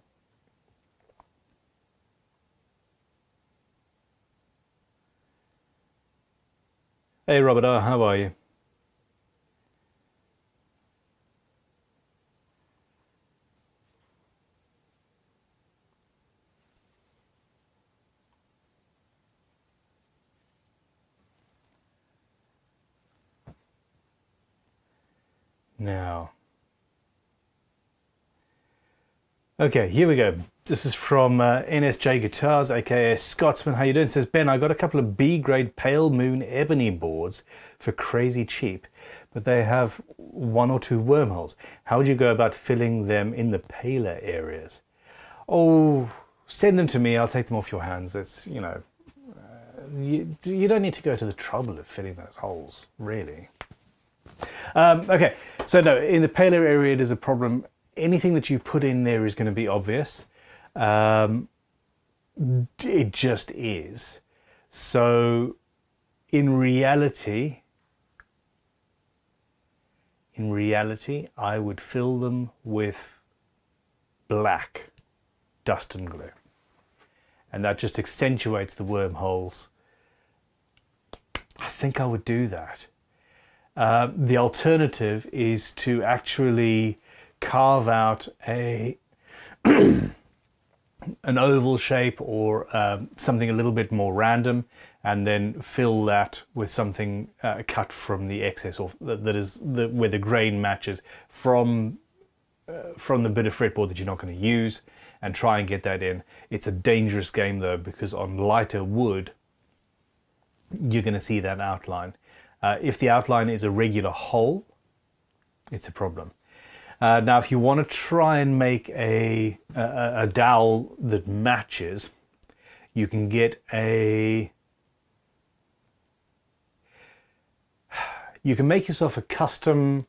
Hey Robert, how are you? Now, okay, here we go. This is from NSJ Guitars, aka Scotsman. How you doing? It says, Ben, I got a couple of B-grade Pale Moon ebony boards for crazy cheap, but they have 1 or 2 wormholes. How would you go about filling them in the paler areas? Oh, send them to me. I'll take them off your hands. It's, you know, you don't need to go to the trouble of filling those holes, really. Okay, so no, in the paler area there's a problem. Anything that you put in there is going to be obvious. It just is. So in reality, I would fill them with black dust and glue, and that just accentuates the wormholes. I think I would do that. The alternative is to actually carve out an oval shape or something a little bit more random, and then fill that with something cut from the excess, or where the grain matches from the bit of fretboard that you're not going to use, and try and get that in. It's a dangerous game though, because on lighter wood you're going to see that outline. If the outline is a regular hole, it's a problem. Now, if you want to try and make a dowel that matches, you can get you can make yourself a custom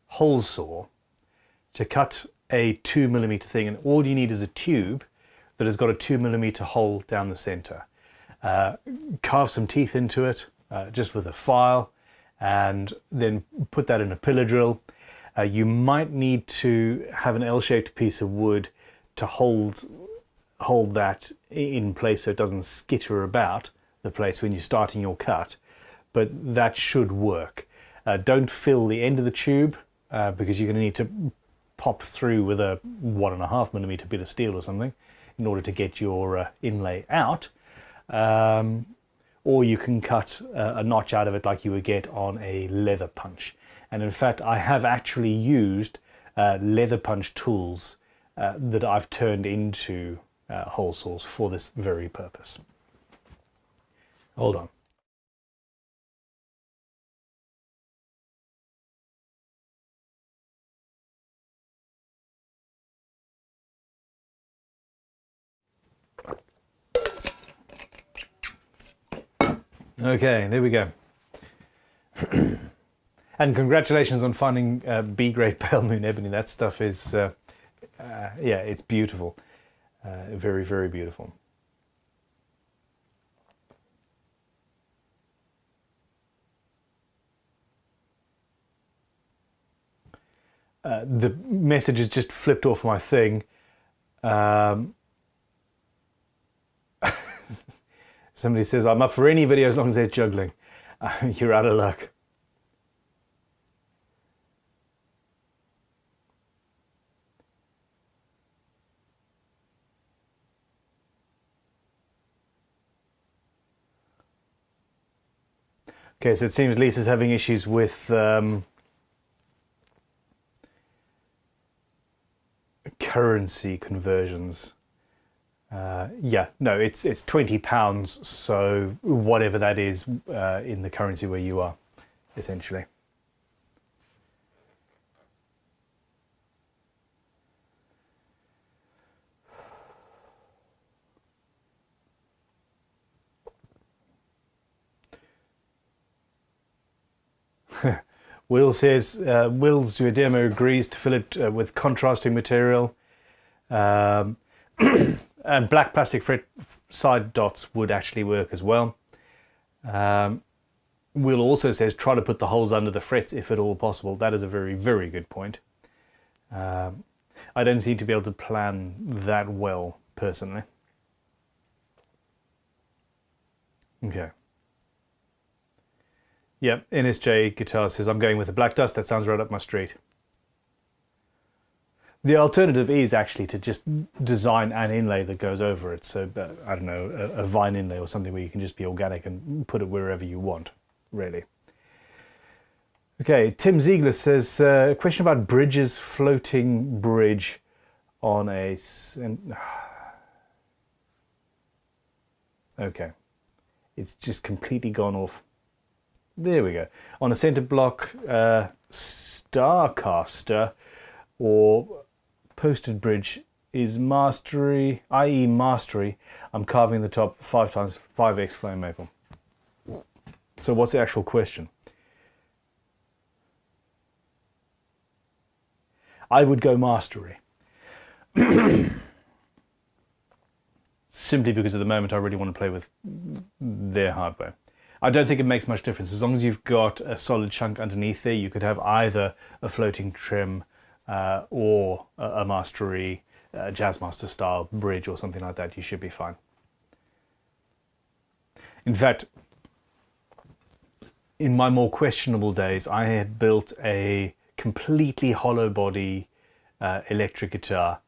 hole saw to cut a 2mm thing, and all you need is a tube that has got a 2mm hole down the center. Carve some teeth into it, just with a file, and then put that in a pillar drill. You might need to have an L-shaped piece of wood to hold that in place so it doesn't skitter about the place when you're starting your cut, but that should work. Don't fill the end of the tube because you're going to need to pop through with a 1.5mm bit of steel or something in order to get your inlay out. Or you can cut a notch out of it like you would get on a leather punch. And in fact, I have actually used leather punch tools that I've turned into hole saws for this very purpose. Hold on. Okay, there we go. And congratulations on finding B-grade pale moon ebony. That stuff is, yeah, it's beautiful. Very, very beautiful. The message has just flipped off my thing. Somebody says, I'm up for any video as long as there's juggling. You're out of luck. Okay, so it seems Lisa's having issues with currency conversions. Yeah, no, it's £20, so whatever that is in the currency where you are, essentially. Will says, Will's do a demo, agrees to fill it with contrasting material. And black plastic fret side dots would actually work as well. Will also says, try to put the holes under the frets if at all possible. That is a very, very good point. I don't seem to be able to plan that well, personally. Okay. Yep, NSJ Guitar says, I'm going with the black dust. That sounds right up my street. The alternative is actually to just design an inlay that goes over it. So, I don't know, a vine inlay or something where you can just be organic and put it wherever you want, really. Okay, Tim Ziegler says, a question about bridges, floating bridge on a... Okay, it's just completely gone off. There we go. On a center block Starcaster or posted bridge is mastery, i.e. mastery. I'm carving the top 5x 5x flame maple. So what's the actual question? I would go mastery. Simply because at the moment I really want to play with their hardware. I don't think it makes much difference. As long as you've got a solid chunk underneath there, you could have either a floating trim or a mastery, Jazzmaster style bridge or something like that. You should be fine. In fact, in my more questionable days, I had built a completely hollow body electric guitar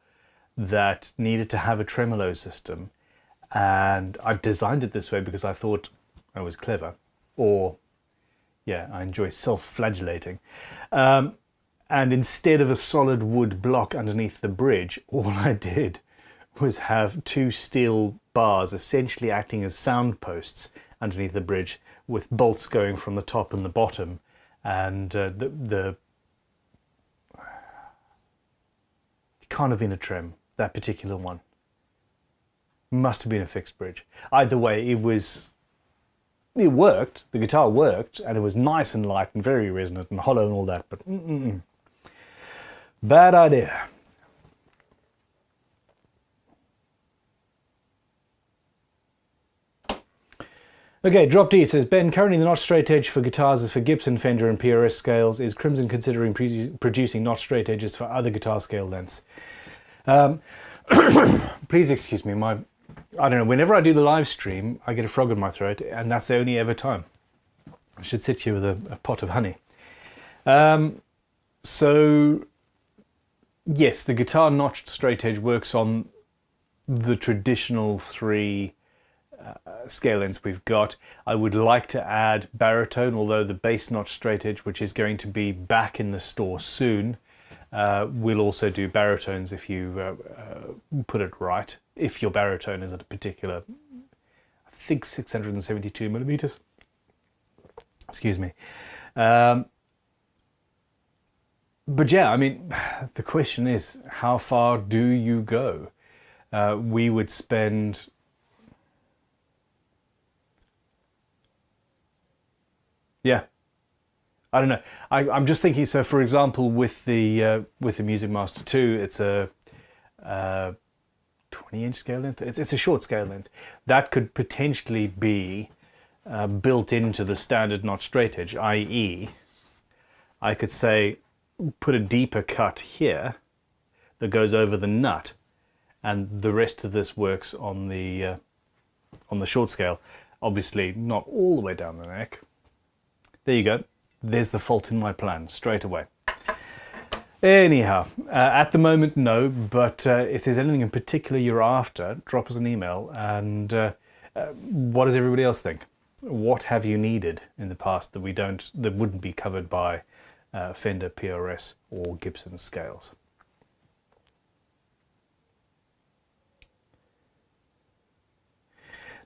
that needed to have a tremolo system. And I designed it this way because I thought I was clever, or yeah, I enjoy self-flagellating. And instead of a solid wood block underneath the bridge, all I did was have two steel bars essentially acting as sound posts underneath the bridge, with bolts going from the top and the bottom. And it can't have been a trim, that particular one. Must have been a fixed bridge. Either way, it worked, the guitar worked, and it was nice and light and very resonant and hollow and all that, but bad idea. Okay, Drop D says, Ben, currently the notch straight edge for guitars is for Gibson, Fender and PRS scales. Is Crimson considering producing notch straight edges for other guitar scale lengths? Please excuse me, I don't know, whenever I do the live stream, I get a frog in my throat, and that's the only ever time. I should sit here with a pot of honey. So, yes, the guitar notched straight edge works on the traditional three scale lengths we've got. I would like to add baritone, although the bass notch straight edge, which is going to be back in the store soon, we'll also do baritones if you put it right. If your baritone is at a particular, I think 672 millimeters. Excuse me. But yeah, I mean, the question is, how far do you go? We would spend Yeah. I don't know. I'm just thinking. So, for example, with the Music Master 2, it's a 20-inch scale length. It's a short scale length that could potentially be built into the standard notch straight edge. I.e., I could say put a deeper cut here that goes over the nut, and the rest of this works on the short scale. Obviously, not all the way down the neck. There you go. There's the fault in my plan straight away. Anyhow, at the moment, no, but if there's anything in particular you're after, drop us an email. And what does everybody else think? What have you needed in the past that wouldn't be covered by Fender PRS or Gibson scales?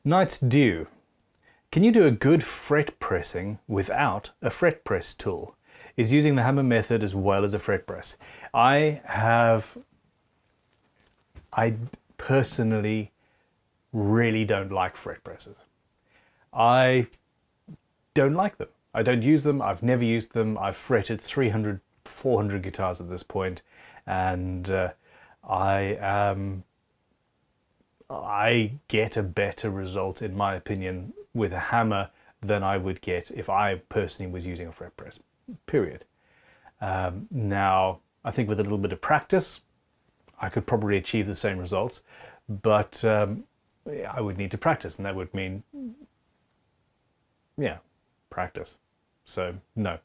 Night's Dew. Can you do a good fret pressing without a fret press tool? Is using the hammer method as well as a fret press? I personally really don't like fret presses. I don't like them. I don't use them. I've never used them. I've fretted 300, 400 guitars at this point, and I get a better result, in my opinion, with a hammer than I would get if I personally was using a fret press, period. Now, I think with a little bit of practice, I could probably achieve the same results, but I would need to practice, and that would mean, yeah, practice. So, no.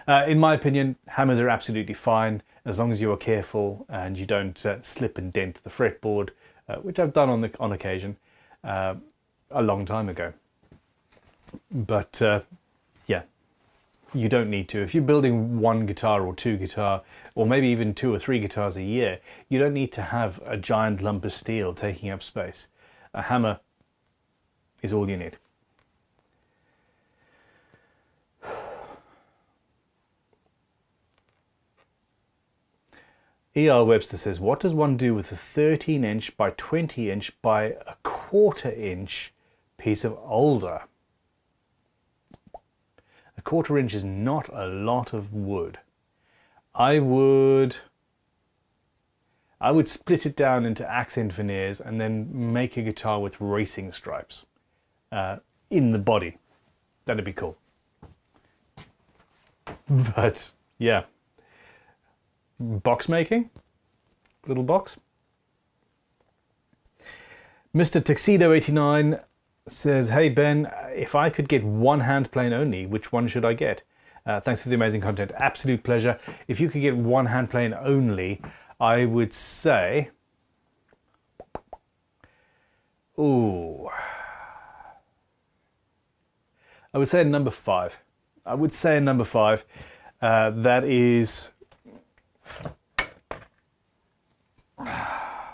In my opinion, hammers are absolutely fine, as long as you are careful and you don't slip and dent the fretboard, which I've done on occasion a long time ago. But yeah, you don't need to. If you're building one guitar or two guitar, or maybe even 2 or 3 guitars a year, you don't need to have a giant lump of steel taking up space. A hammer is all you need. E.R. Webster says, what does one do with a 13-inch by 20-inch by a 1/4 inch piece of alder? A 1/4 inch is not a lot of wood. I would split it down into accent veneers and then make a guitar with racing stripes in the body. That'd be cool. But yeah. Box making? Little box? Mr. Tuxedo 89 says, hey Ben, if I could get one hand plane only, which one should I get? Thanks for the amazing content. Absolute pleasure. If you could get one hand plane only, I would say... Ooh. I would say a number 5. I would say a number 5. That is... I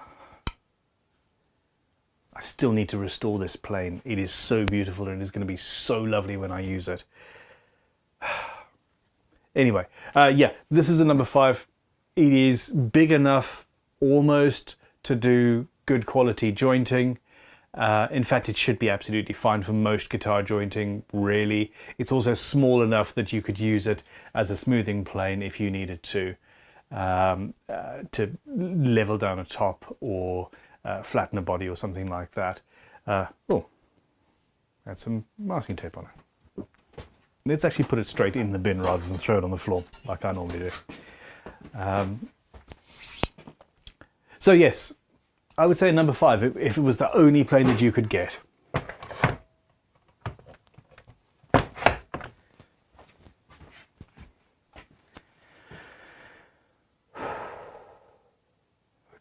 still need to restore this plane. It is so beautiful and it's going to be so lovely when I use it. Anyway, yeah, this is a number 5. It is big enough almost to do good quality jointing. In fact, it should be absolutely fine for most guitar jointing, really. It's also small enough that you could use it as a smoothing plane if you needed to level down a top or flatten a body or something like that. Oh, add some masking tape on it. Let's actually put it straight in the bin rather than throw it on the floor like I normally do. So yes, I would say number 5 if it was the only plane that you could get.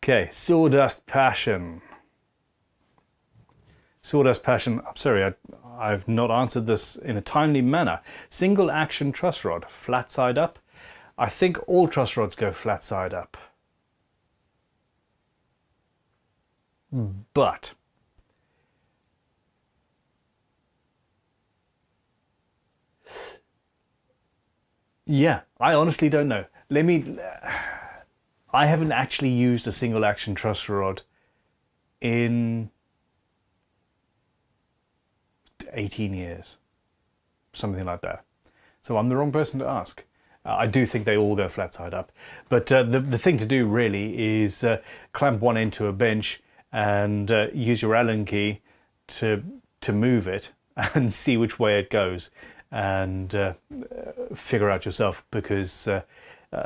Okay, Sawdust Passion. Sawdust Passion, I'm sorry, I've not answered this in a timely manner. Single action truss rod, flat side up. I think all truss rods go flat side up. But yeah, I honestly don't know. I haven't actually used a single action truss rod in 18 years, something like that. So I'm the wrong person to ask. I do think they all go flat side up. But the thing to do really is clamp one end to a bench and use your Allen key to move it and see which way it goes, and figure out yourself, because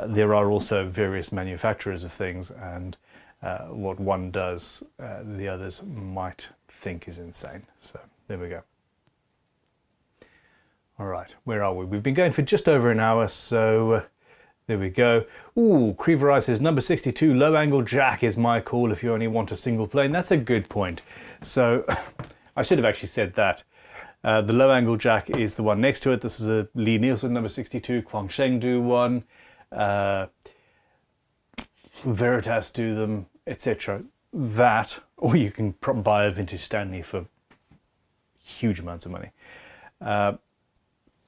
there are also various manufacturers of things, and what one does, the others might think is insane. So there we go. All right, where are we? We've been going for just over an hour, so there we go. Ooh, Creever says, number 62, low angle jack is my call if you only want a single plane. That's a good point. So I should have actually said that. The low angle jack is the one next to it. This is a Lee Nielsen number 62, Quangsheng do one, Veritas do them, etc. That, or you can buy a vintage Stanley for huge amounts of money.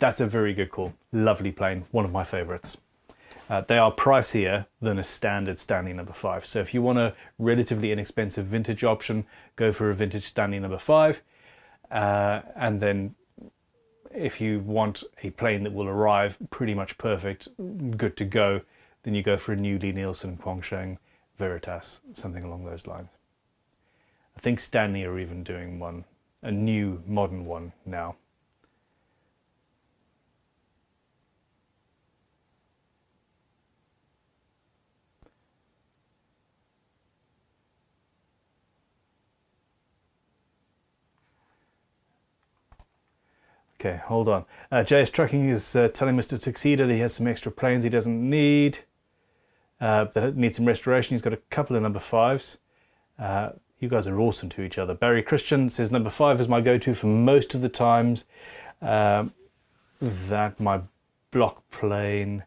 That's a very good call. Lovely plane, one of my favorites. They are pricier than a standard Stanley number 5. So if you want a relatively inexpensive vintage option, go for a vintage Stanley number 5. And then if you want a plane that will arrive pretty much perfect, good to go, then you go for a new Lee Nielsen, Quangsheng, Veritas, something along those lines. I think Stanley are even doing one, a new modern one now. Okay, hold on. JS Trucking is telling Mr. Tuxedo that he has some extra planes he doesn't need, that need some restoration. He's got a couple of number 5s. You guys are awesome to each other. Barry Christian says number 5 is my go-to for most of the times. That my block plane.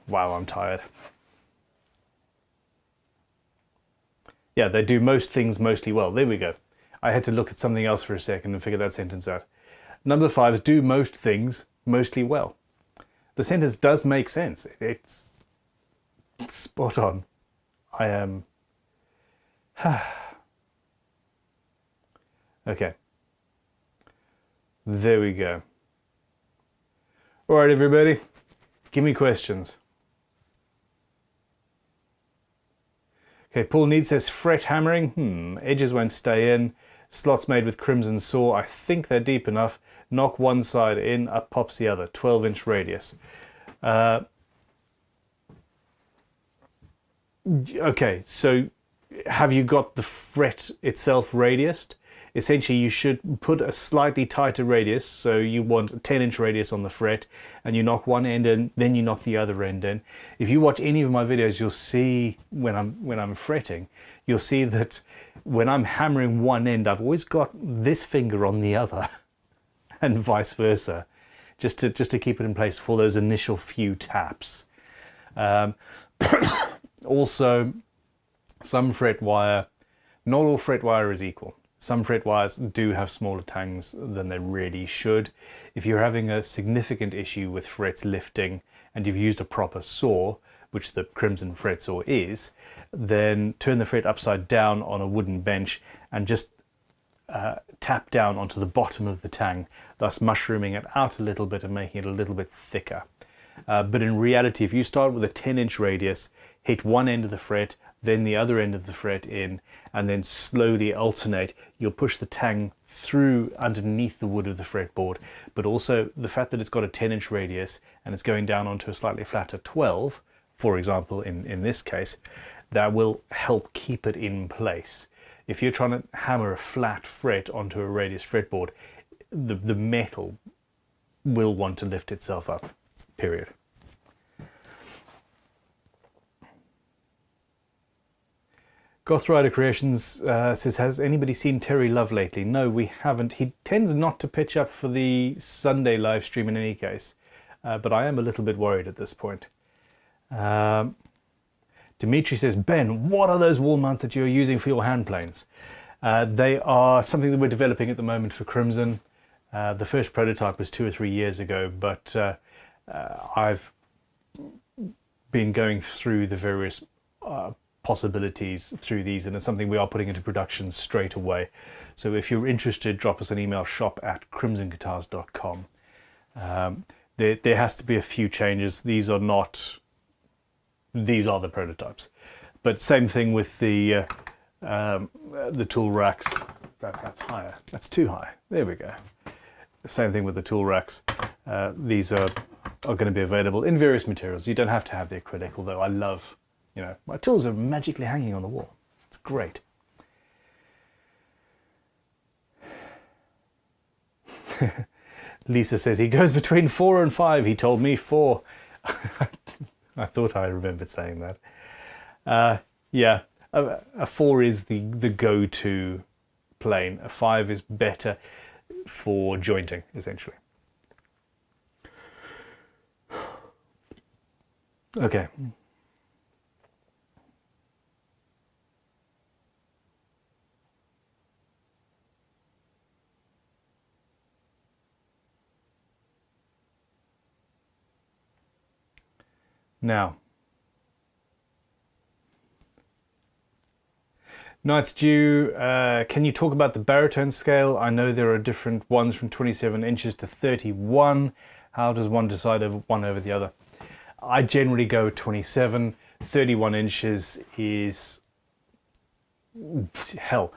Wow, I'm tired. Yeah, they do most things mostly well. There we go. I had to look at something else for a second and figure that sentence out. Number 5s do most things mostly well. The sentence does make sense. It's spot on. I am... Okay. There we go. All right, everybody. Give me questions. Okay, Paul Need says fret hammering. Edges won't stay in. Slots made with crimson saw. I think they're deep enough. Knock one side in, up pops the other. 12-inch radius. Okay, so have you got the fret itself radiused? Essentially, you should put a slightly tighter radius. So you want a 10-inch radius on the fret, and you knock one end in, then you knock the other end in. If you watch any of my videos, you'll see when I'm fretting, you'll see that when I'm hammering one end, I've always got this finger on the other, and vice versa, just to keep it in place for those initial few taps. Also, some fret wire, not all fret wire is equal. Some fret wires do have smaller tangs than they really should. If you're having a significant issue with frets lifting and you've used a proper saw, which the crimson fret saw is, then turn the fret upside down on a wooden bench and just tap down onto the bottom of the tang, thus mushrooming it out a little bit and making it a little bit thicker. But in reality, if you start with a 10-inch radius, hit one end of the fret, then the other end of the fret in, and then slowly alternate, you'll push the tang through underneath the wood of the fretboard. But also the fact that it's got a 10-inch radius and it's going down onto a slightly flatter 12, for example, in this case, that will help keep it in place. If you're trying to hammer a flat fret onto a radius fretboard, the metal will want to lift itself up, period. Goth Rider Creations says, has anybody seen Terry Love lately? No, we haven't. He tends not to pitch up for the Sunday live stream in any case, but I am a little bit worried at this point. Dimitri says, Ben, what are those wall mounts that you're using for your hand planes? They are something that we're developing at the moment for Crimson. The first prototype was 2 or 3 years ago, but I've been going through the various possibilities through these, and it's something we are putting into production straight away. So if you're interested, drop us an email, shop@crimsonguitars.com. There has to be a few changes. These are the prototypes, but same thing with the tool racks. That's higher. That's too high. There we go. Same thing with the tool racks. These are going to be available in various materials. You don't have to have the acrylic, although I love, you know, my tools are magically hanging on the wall. It's great. Lisa says he goes between 4 and 5. He told me 4. I thought I remembered saying that. Yeah, a 4 is the go-to plane. A 5 is better for jointing, essentially. Okay. Now, Night's Due, can you talk about the baritone scale? I know there are different ones from 27 inches to 31. How does one decide one over the other? I generally go 27. 31 inches is, hell,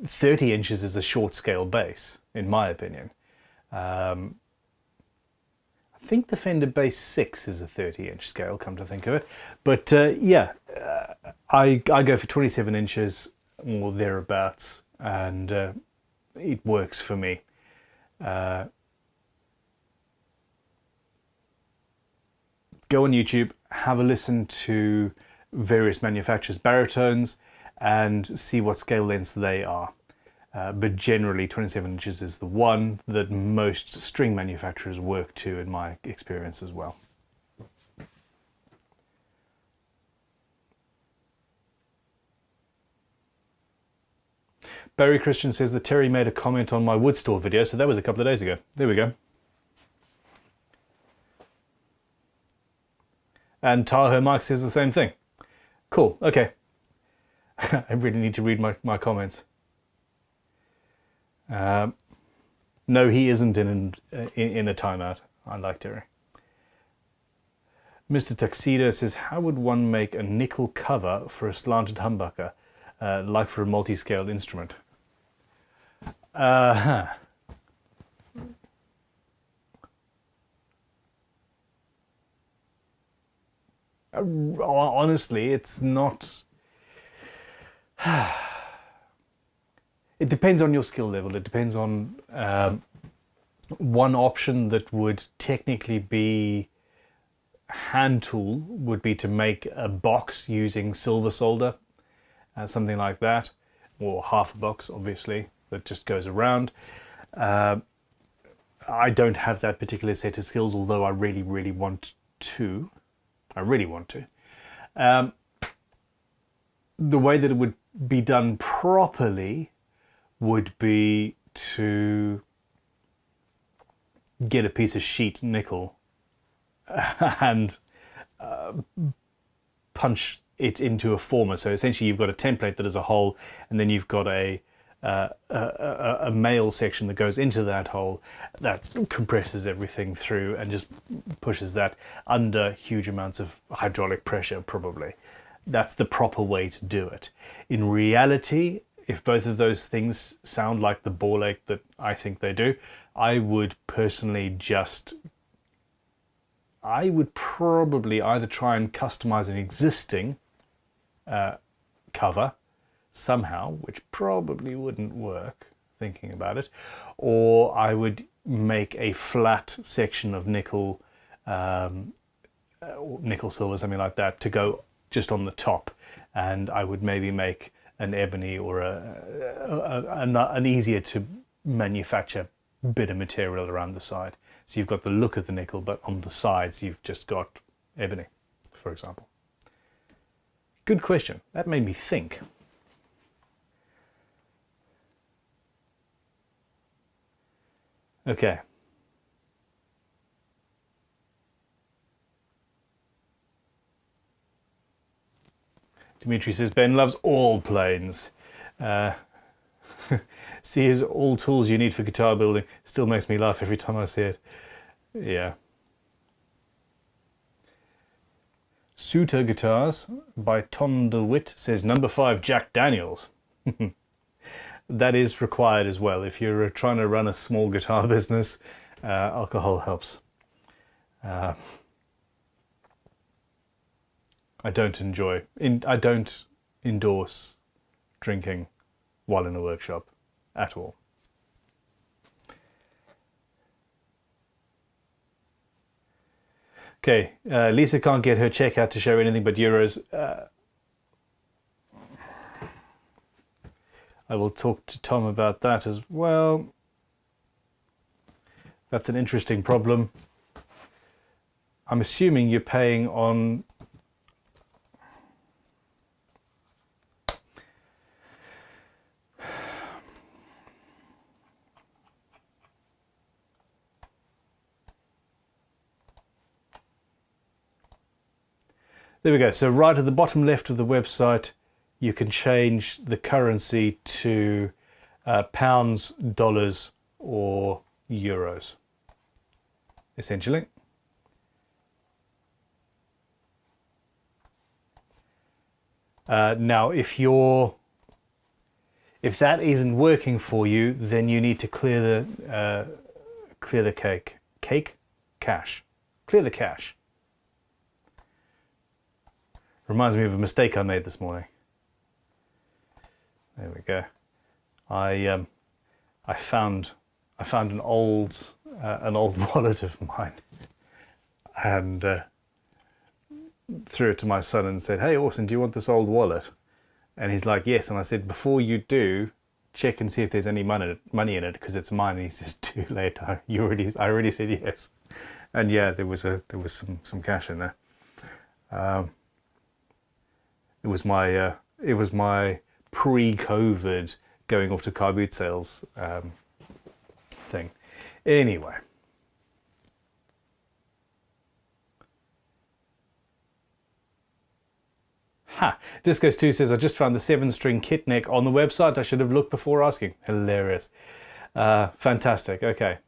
30 inches is a short scale base, in my opinion. I think the Fender Base 6 is a 30-inch scale, come to think of it. But yeah, I go for 27 inches or thereabouts, and it works for me. Go on YouTube, have a listen to various manufacturers' baritones, and see what scale lengths they are. But generally 27 inches is the one that most string manufacturers work to, in my experience as well. Barry Christian says that Terry made a comment on my wood store video, so that was a couple of days ago. There we go. And Tahoe Mike says the same thing. Cool, okay. I really need to read my comments. No, he isn't in a timeout. I like Terry. Mr. Tuxedo says, how would one make a nickel cover for a slanted humbucker, like for a multi-scaled instrument? Honestly, it's not... It depends on your skill level. It depends on one option that would technically be hand tool would be to make a box using silver solder, something like that, or half a box, obviously, that just goes around. I don't have that particular set of skills, although I really, really want to. I really want to. The way that it would be done properly would be to get a piece of sheet nickel and punch it into a former. So essentially you've got a template that is a hole, and then you've got a male section that goes into that hole that compresses everything through and just pushes that under huge amounts of hydraulic pressure, probably. That's the proper way to do it. In reality, if both of those things sound like the ball ache that I think they do, I would personally I would probably either try and customize an existing cover somehow, which probably wouldn't work, thinking about it, or I would make a flat section of nickel, nickel silver, something like that, to go just on the top, and I would maybe make an ebony or an easier to manufacture bit of material around the side. So you've got the look of the nickel, but on the sides you've just got ebony, for example. Good question. That made me think. Okay. Dimitri says, Ben loves all planes. See is all tools you need for guitar building. Still makes me laugh every time I see it. Yeah. Suter Guitars by Ton DeWitt says, number 5, Jack Daniels. That is required as well. If you're trying to run a small guitar business, alcohol helps. I don't endorse drinking while in a workshop at all. Okay, Lisa can't get her checkout to show anything but euros. I will talk to Tom about that as well. That's an interesting problem. I'm assuming you're paying on... There we go. So right at the bottom left of the website, you can change the currency to pounds, dollars, or euros, essentially. Now, if that isn't working for you, then you need to clear the cache. Clear the cache. Reminds me of a mistake I made this morning. There we go. I found an old wallet of mine, and threw it to my son and said, "Hey, Orson, do you want this old wallet?" And he's like, "Yes." And I said, "Before you do, check and see if there's any money in it, because it's mine." And he says, "Too late. I already said yes." And yeah, there was some cash in there. It was my pre-COVID going off to car boot sales thing. Anyway. Ha! Discos2 says, I just found the 7-string kit neck on the website. I should have looked before asking. Hilarious. Fantastic. Okay.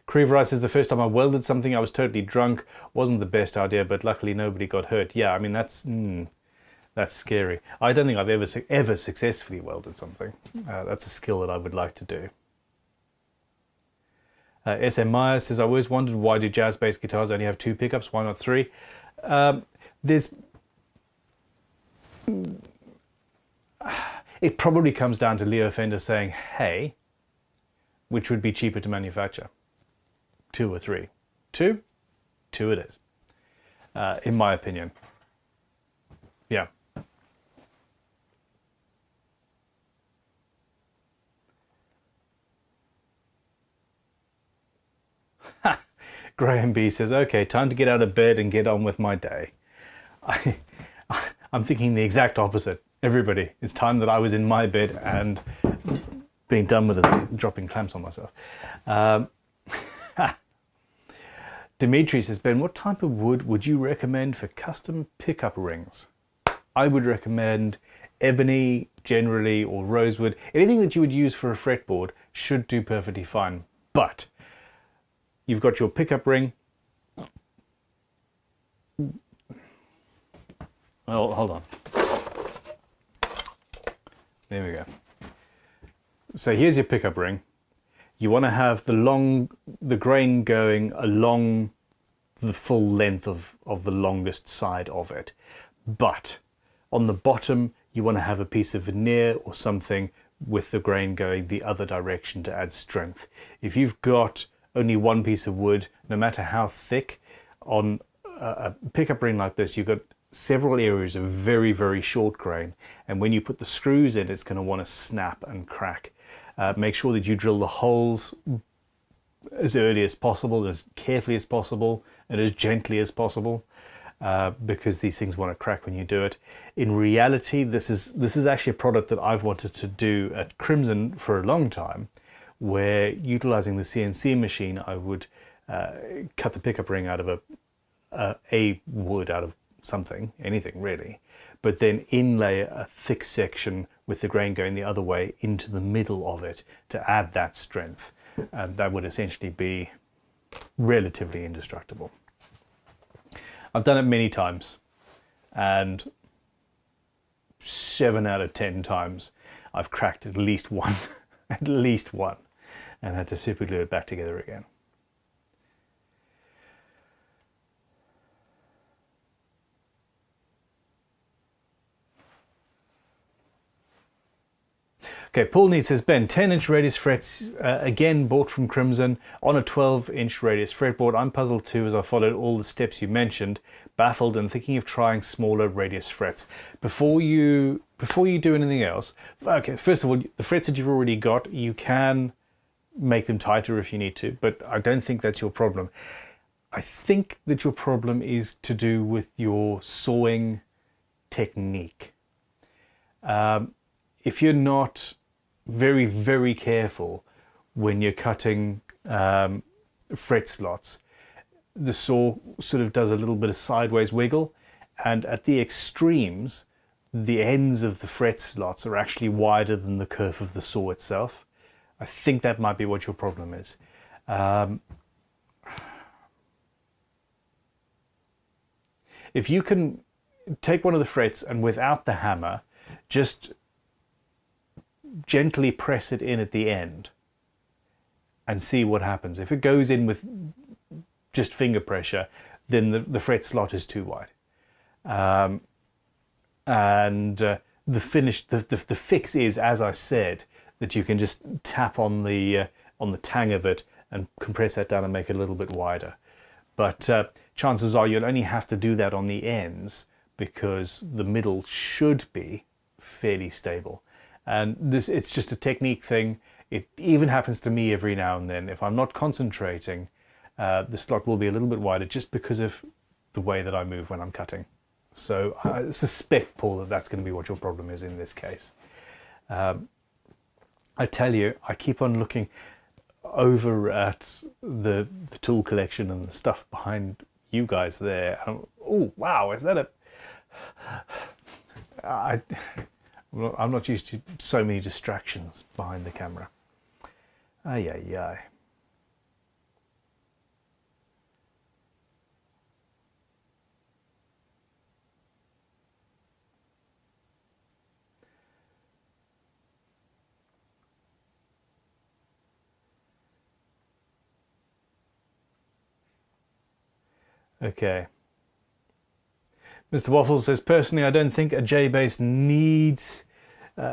Creever says, the first time I welded something, I was totally drunk. Wasn't the best idea, but luckily nobody got hurt. Yeah, I mean, that's scary. I don't think I've ever successfully welded something. That's a skill that I would like to do. SM Meyer says, I always wondered, why do jazz bass guitars only have 2 pickups? Why not 3? It probably comes down to Leo Fender saying, hey, which would be cheaper to manufacture? 2 or 3? 2? 2 it is, in my opinion. Yeah. Graham B says, okay, time to get out of bed and get on with my day. I'm thinking the exact opposite. Everybody, it's time that I was in my bed and being done with it, dropping clamps on myself. Dimitri says, Ben, what type of wood would you recommend for custom pickup rings? I would recommend ebony generally, or rosewood. Anything that you would use for a fretboard should do perfectly fine. But you've got your pickup ring. Oh, hold on. There we go. So here's your pickup ring. You want to have the grain going along the full length of the longest side of it. But on the bottom, you want to have a piece of veneer or something with the grain going the other direction to add strength. If you've got only one piece of wood, no matter how thick, on a pickup ring like this, you've got several areas of very, very short grain. And when you put the screws in, it's going to want to snap and crack. Make sure that you drill the holes as early as possible, as carefully as possible, and as gently as possible, because these things want to crack when you do it. In reality, this is actually a product that I've wanted to do at Crimson for a long time, where utilizing the CNC machine, I would cut the pickup ring out of a wood, out of something, anything really, but then inlay a thick section with the grain going the other way into the middle of it to add that strength. And that would essentially be relatively indestructible. I've done it many times, and 7 out of 10 times I've cracked at least one, at least one, and had to super glue it back together again. Okay, Paul Need says, Ben, 10-inch radius frets, again bought from Crimson, on a 12-inch radius fretboard. I'm puzzled too, as I followed all the steps you mentioned, baffled and thinking of trying smaller radius frets. Before you do anything else, okay, first of all, the frets that you've already got, you can make them tighter if you need to, but I don't think that's your problem. I think that your problem is to do with your sawing technique. If you're not very, very careful when you're cutting fret slots, the saw sort of does a little bit of sideways wiggle, and at the extremes, the ends of the fret slots are actually wider than the curve of the saw itself. I think that might be what your problem is. If you can take one of the frets and without the hammer, just gently press it in at the end and see what happens. If it goes in with just finger pressure, then the fret slot is too wide. The fix is, as I said, that you can just tap on the tang of it and compress that down and make it a little bit wider. But chances are you'll only have to do that on the ends because the middle should be fairly stable. And it's just a technique thing. It even happens to me every now and then. If I'm not concentrating, the slot will be a little bit wider just because of the way that I move when I'm cutting. So I suspect, Paul, that that's going to be what your problem is in this case. I tell you, I keep on looking over at the tool collection and the stuff behind you guys there. Oh, wow, is that a... I'm not used to so many distractions behind the camera. Ay, ay, ay. Okay. Mr. Waffles says, personally, I don't think a J-bass needs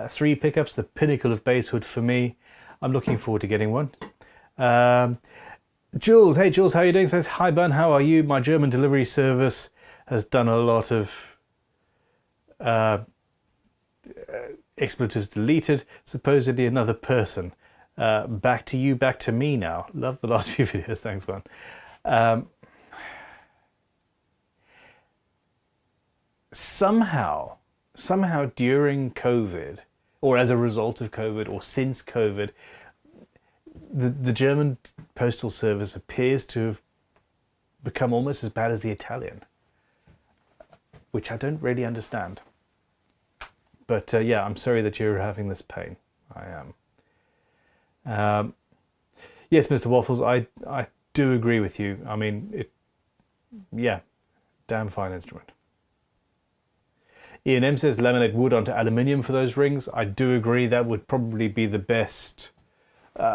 3 pickups, the pinnacle of basshood for me. I'm looking forward to getting one. Jules, hey Jules, how are you doing? Says, hi Ben, how are you? My German delivery service has done a lot of expletives deleted, supposedly another person. Back to you, back to me now. Love the last few videos, thanks man. Somehow during COVID, or as a result of COVID, or since COVID, the German postal service appears to have become almost as bad as the Italian, which I don't really understand. But yeah, I'm sorry that you're having this pain. I am. Yes, Mr. Waffles, I do agree with you. I mean, yeah, damn fine instrument. Ian M says laminate wood onto aluminium for those rings. I do agree that would probably be the best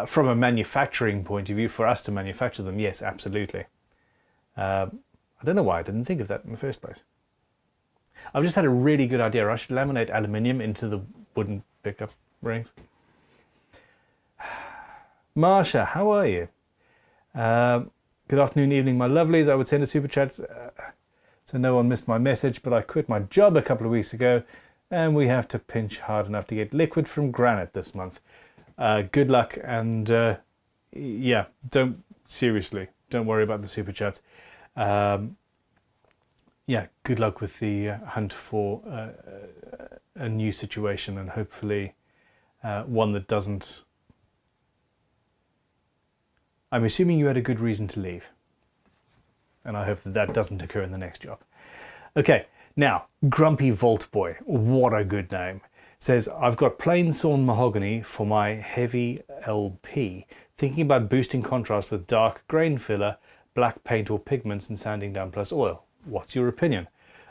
from a manufacturing point of view for us to manufacture them. Yes, absolutely. I don't know why I didn't think of that in the first place. I've just had a really good idea. I should laminate aluminium into the wooden pickup rings. Marsha, how are you? Good afternoon, evening, my lovelies. I would send a super chat so no one missed my message, but I quit my job a couple of weeks ago and we have to pinch hard enough to get liquid from granite this month. Good luck, and yeah, seriously, don't worry about the super chats. Yeah, good luck with the hunt for a new situation, and hopefully one that doesn't... I'm assuming you had a good reason to leave, and I hope that that doesn't occur in the next job. Okay, now, Grumpy Vault Boy, what a good name, says, I've got plain sawn mahogany for my heavy LP. Thinking about boosting contrast with dark grain filler, black paint or pigments and sanding down plus oil. What's your opinion?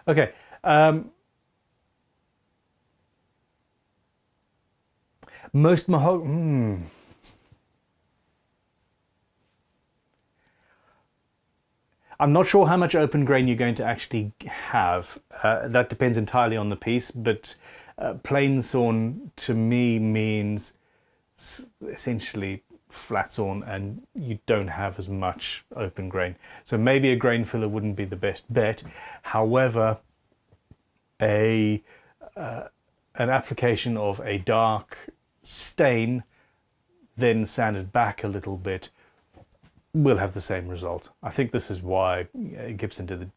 Okay, most mahogany... I'm not sure how much open grain you're going to actually have. That depends entirely on the piece, but plain sawn to me means essentially flat sawn and you don't have as much open grain. So maybe a grain filler wouldn't be the best bet. However, an application of a dark stain, then sanded back a little bit, will have the same result. I think this is why Gibson did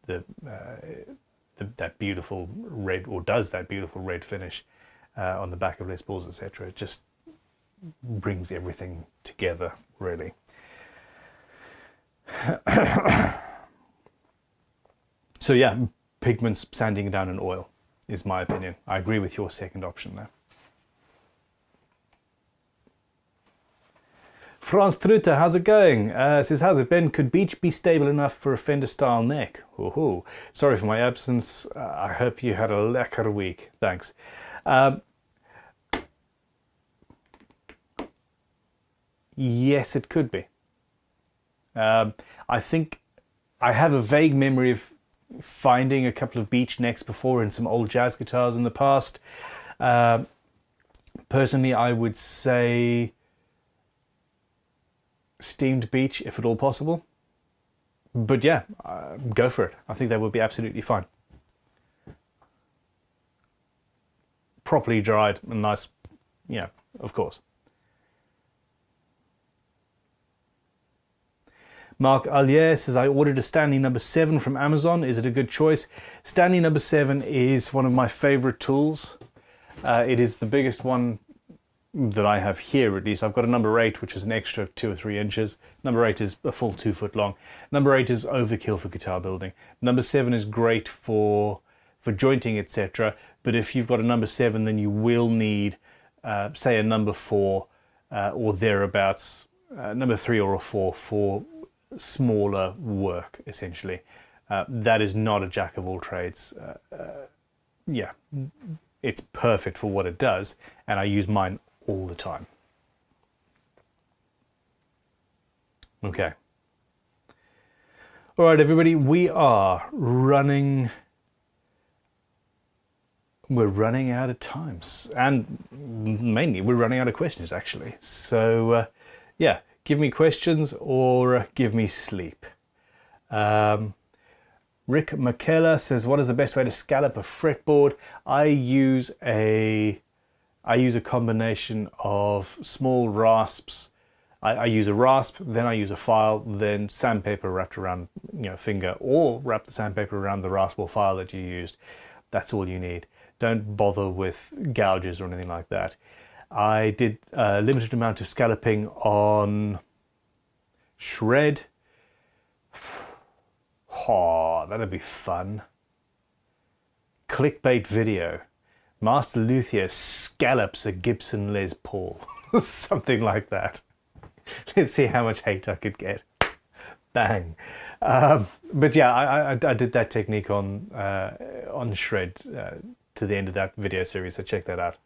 that beautiful red, or does that beautiful red finish on the back of Les Pauls, etc. It just brings everything together, really. So yeah, pigments, sanding down, and oil is my opinion. I agree with your second option there. Franz Trutte, how's it going? Says, how's it been? Could beech be stable enough for a Fender style neck? Ooh, sorry for my absence. I hope you had a lekker week. Thanks. Yes, it could be. I think I have a vague memory of finding a couple of beech necks before in some old jazz guitars in the past. Personally, I would say steamed beech if at all possible, but yeah, go for it. I think that would be absolutely fine. Properly dried and nice, yeah, of course. Mark Allier says, I ordered a Stanley No. 7 from Amazon. Is it a good choice? Stanley No. 7 is one of my favorite tools. It is the biggest one that I have here, at least. I've got a No. 8, which is an extra 2 or 3 inches. No. 8 is a full 2 foot long. No. 8 is overkill for guitar building. No. 7 is great for jointing, etc. But if you've got a No. 7, then you will need, say, a No. 4 or thereabouts, No. 3 or a 4 for smaller work, essentially. That is not a jack of all trades. Yeah, it's perfect for what it does, and I use mine all the time. Okay. All right, everybody, we're running out of time, and mainly we're running out of questions, actually. So yeah, give me questions or give me sleep. Rick McKellar says, what is the best way to scallop a fretboard? I use a combination of small rasps. I use a rasp, then I use a file, then sandpaper wrapped around, finger, or wrap the sandpaper around the rasp or file that you used. That's all you need. Don't bother with gouges or anything like that. I did a limited amount of scalloping on shred. Oh, that'd be fun. Clickbait video. Master Luthier scallops a Gibson Les Paul. Something like that. Let's see how much hate I could get. Bang. But yeah, I did that technique on shred to the end of that video series, so check that out.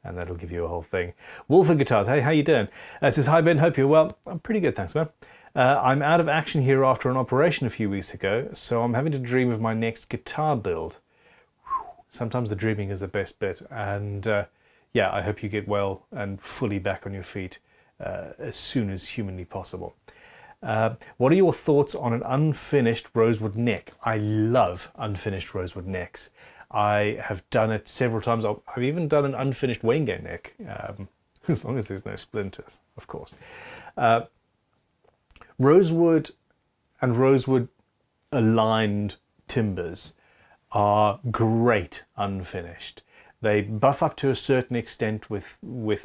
And that'll give you a whole thing. Wolfer Guitars, hey, how you doing? Says, hi Ben, hope you're well. I'm pretty good, thanks man. I'm out of action here after an operation a few weeks ago, so I'm having to dream of my next guitar build. Sometimes the dreaming is the best bit, and yeah, I hope you get well and fully back on your feet as soon as humanly possible. What are your thoughts on an unfinished rosewood neck? I love unfinished rosewood necks. I have done it several times. I've even done an unfinished Waingate neck, as long as there's no splinters, of course. Rosewood and rosewood aligned timbers are great unfinished. They buff up to a certain extent with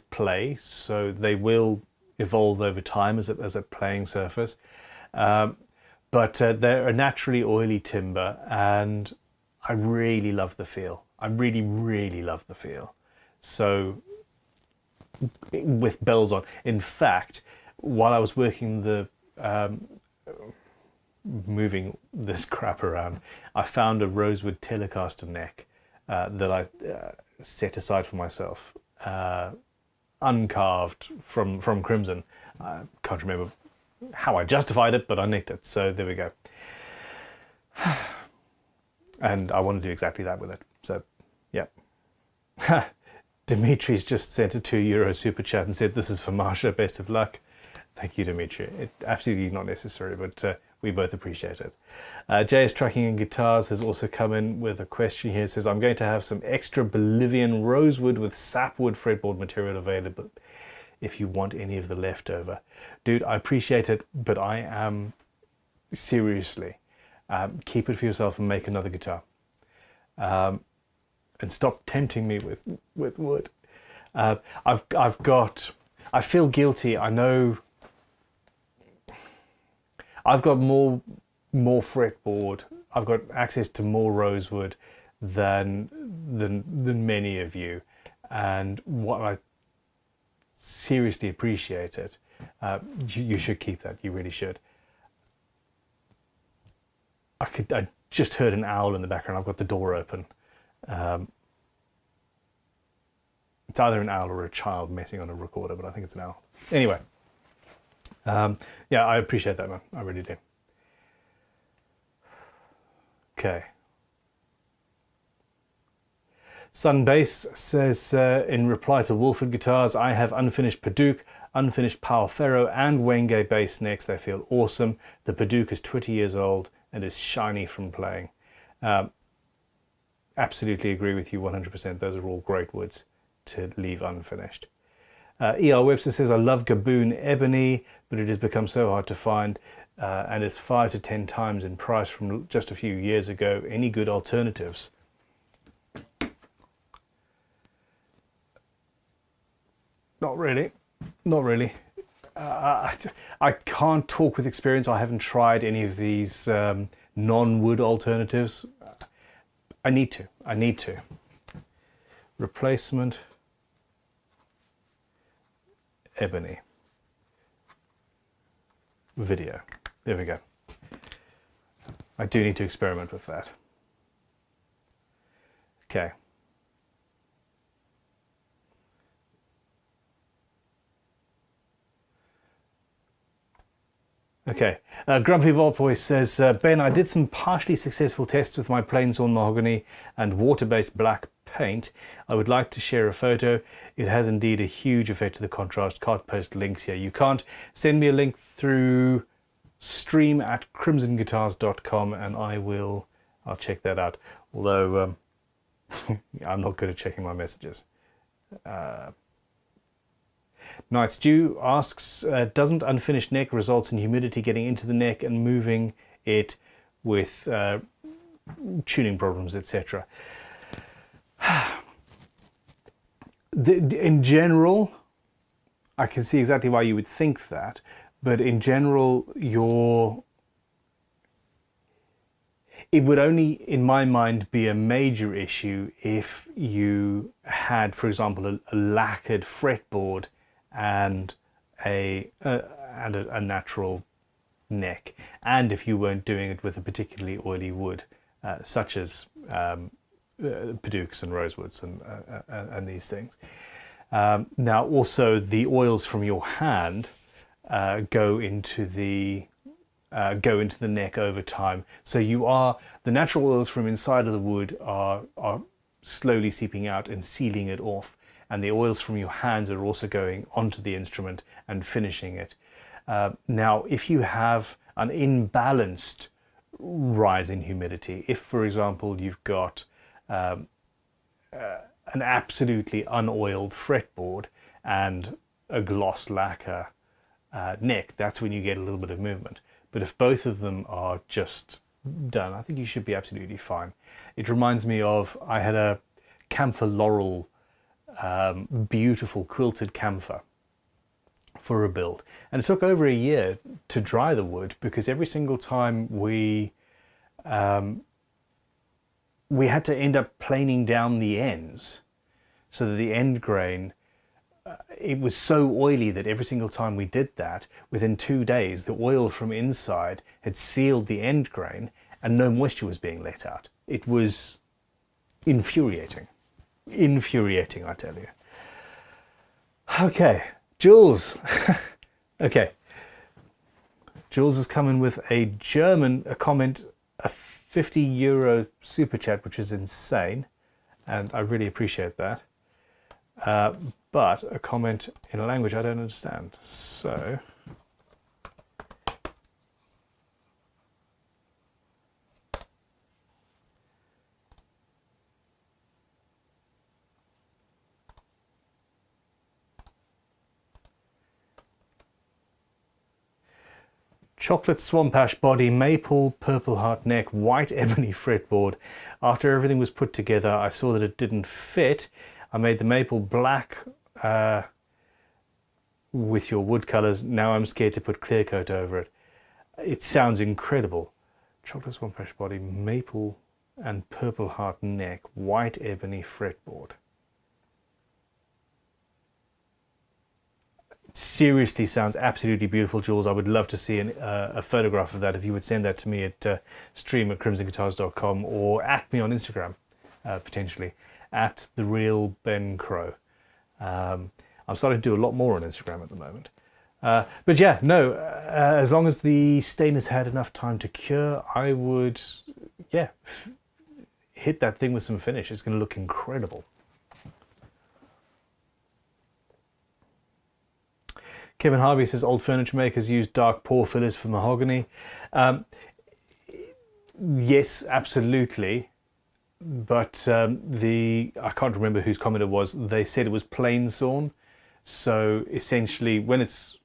play, so they will evolve over time as a playing surface. But they're a naturally oily timber, and I really love the feel. I really, really love the feel. So with bells on. In fact, while I was working the moving this crap around, I found a rosewood Telecaster neck that I set aside for myself, uncarved from Crimson. I can't remember how I justified it, but I nicked it, so there we go. And I want to do exactly that with it, so yeah. Dimitri's just sent a €2 super chat and said, "This is for Marsha, best of luck." Thank you, Dimitri. It absolutely not necessary, but we both appreciate it. JS Trucking and Guitars has also come in with a question here. It says, "I'm going to have some extra Bolivian rosewood with sapwood fretboard material available if you want any of the leftover." Dude, I appreciate it, but I am seriously, keep it for yourself and make another guitar. And stop tempting me with wood. I feel guilty. I know I've got more fretboard. I've got access to more rosewood than many of you, and what I seriously appreciate it. You should keep that. You really should. I just heard an owl in the background. I've got the door open. It's either an owl or a child messing on a recorder, but I think it's an owl. Anyway, yeah, I appreciate that, man. I really do. Okay. Sunbase says, in reply to Wolford Guitars, "I have unfinished Padauk, unfinished Power Ferro, and Wenge bass necks. They feel awesome. The Padauk is 20 years old and is shiny from playing." Absolutely agree with you 100%. Those are all great woods to leave unfinished. ER Webster says, "I love Gaboon Ebony, but it has become so hard to find and is 5 to 10 times in price from just a few years ago. Any good alternatives?" Not really. Not really. I can't talk with experience. I haven't tried any of these non-wood alternatives. I need to. I need to. Replacement ebony video. There we go. I do need to experiment with that. Okay. Okay, Grumpy Voltboy says, "Ben, I did some partially successful tests with my plain-sawn mahogany and water-based black paint. I would like to share a photo. It has indeed a huge effect to the contrast. Can't post links here. You can't. Send me a link through stream@crimsonguitars.com and I'll check that out. Although I'm not good at checking my messages. Night Stew asks, "Doesn't unfinished neck results in humidity getting into the neck and moving it with tuning problems, etc.?" In general, I can see exactly why you would think that, but in general, it would only, in my mind, be a major issue if you had, for example, a lacquered fretboard and a natural neck, and if you weren't doing it with a particularly oily wood, such as Padauks and rosewoods and these things. Now, also the oils from your hand go into the neck over time. So the natural oils from inside of the wood are slowly seeping out and sealing it off. And the oils from your hands are also going onto the instrument and finishing it. Now, if you have an imbalanced rise in humidity, if, for example, you've got an absolutely unoiled fretboard and a gloss lacquer neck, that's when you get a little bit of movement. But if both of them are just done, I think you should be absolutely fine. It reminds me of, I had a camphor laurel beautiful quilted camphor for a build, and it took over a year to dry the wood because every single time we we had to end up planing down the ends so that the end grain, it was so oily that every single time we did that, within 2 days, the oil from inside had sealed the end grain and no moisture was being let out. It was infuriating. Infuriating, I tell you. Okay, Jules. Okay. Jules has come in with a comment, a €50 super chat, which is insane, and I really appreciate that. But a comment in a language I don't understand. So, chocolate swamp ash body, maple purple heart neck, white ebony fretboard. After everything was put together, I saw that it didn't fit. I made the maple black with your wood colors. Now I'm scared to put clear coat over it. It sounds incredible. Chocolate swamp ash body, maple and purple heart neck, white ebony fretboard. Seriously sounds absolutely beautiful, Jules. I would love to see a photograph of that. If you would send that to me at stream@crimsonguitars.com or at me on Instagram, potentially, at the real Ben Crowe. I'm starting to do a lot more on Instagram at the moment. But yeah, no, as long as the stain has had enough time to cure, I would, yeah, hit that thing with some finish. It's going to look incredible. Kevin Harvey says old furniture makers use dark pour fillers for mahogany. Yes, absolutely. But I can't remember whose comment it was. They said it was plain sawn. So essentially, when it's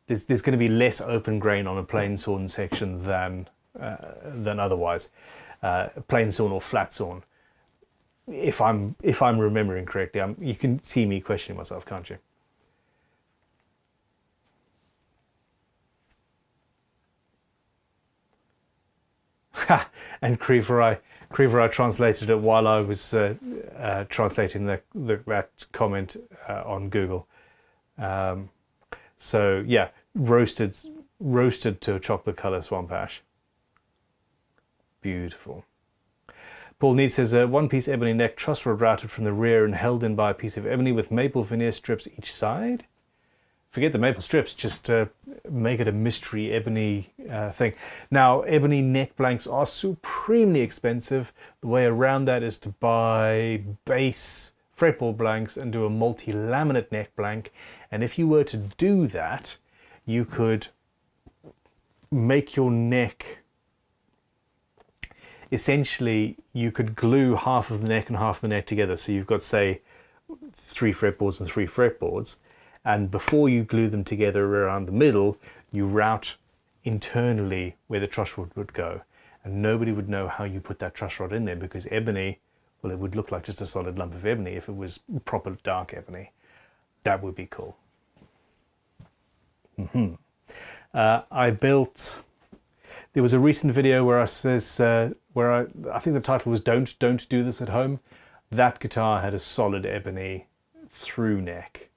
there's going to be less open grain on a plain sawn section than otherwise, plain sawn or flat sawn. If I'm remembering correctly, you can see me questioning myself, can't you? And Creever I translated it while I was translating that comment on Google. So yeah, roasted to a chocolate color swamp ash. Beautiful. Paul Need says a one-piece ebony neck truss rod routed from the rear and held in by a piece of ebony with maple veneer strips each side. Forget the maple strips, just make it a mystery ebony thing. Now, ebony neck blanks are supremely expensive. The way around that is to buy base fretboard blanks and do a multi-laminate neck blank. And if you were to do that, you could make your neck... Essentially, you could glue half of the neck and half of the neck together. So you've got, say, 3 fretboards and 3 fretboards. And before you glue them together around the middle, you route internally where the truss rod would go. And nobody would know how you put that truss rod in there, because ebony, well, it would look like just a solid lump of ebony if it was proper dark ebony. That would be cool. I built... There was a recent video where I says, I think the title was Don't Do This at Home. That guitar had a solid ebony through neck.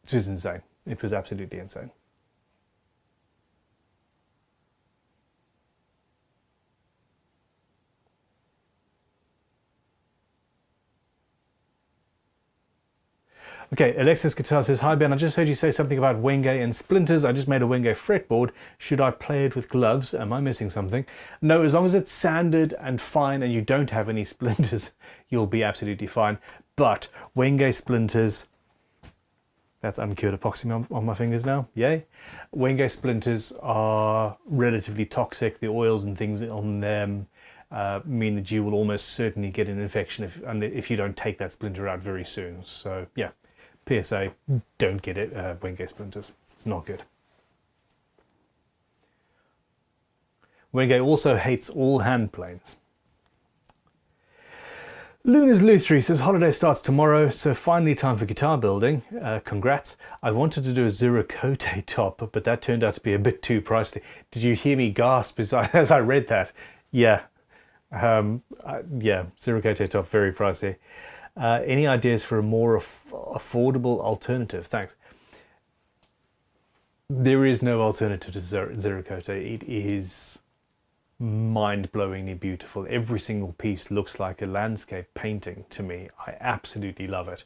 It was insane. It was absolutely insane. Okay, Alexis Guitar says, hi Ben, I just heard you say something about wenge and splinters. I just made a wenge fretboard. Should I play it with gloves? Am I missing something? No, as long as it's sanded and fine and you don't have any splinters, you'll be absolutely fine. But wenge splinters, that's uncured epoxy on my fingers now, yay. Wenge splinters are relatively toxic. The oils and things on them mean that you will almost certainly get an infection if you don't take that splinter out very soon. So yeah. PSA, don't get it, wenge splinters. It's not good. Wenge also hates all hand planes. Luna's Lutherie says, holiday starts tomorrow, so finally time for guitar building. Congrats. I wanted to do a Zero Cote top, but that turned out to be a bit too pricey. Did you hear me gasp as I read that? Yeah. Yeah, Zero Cote top, very pricey. Any ideas for a more affordable alternative? Thanks. There is no alternative to Zero Cote. It is mind-blowingly beautiful. Every single piece looks like a landscape painting to me. I absolutely love it.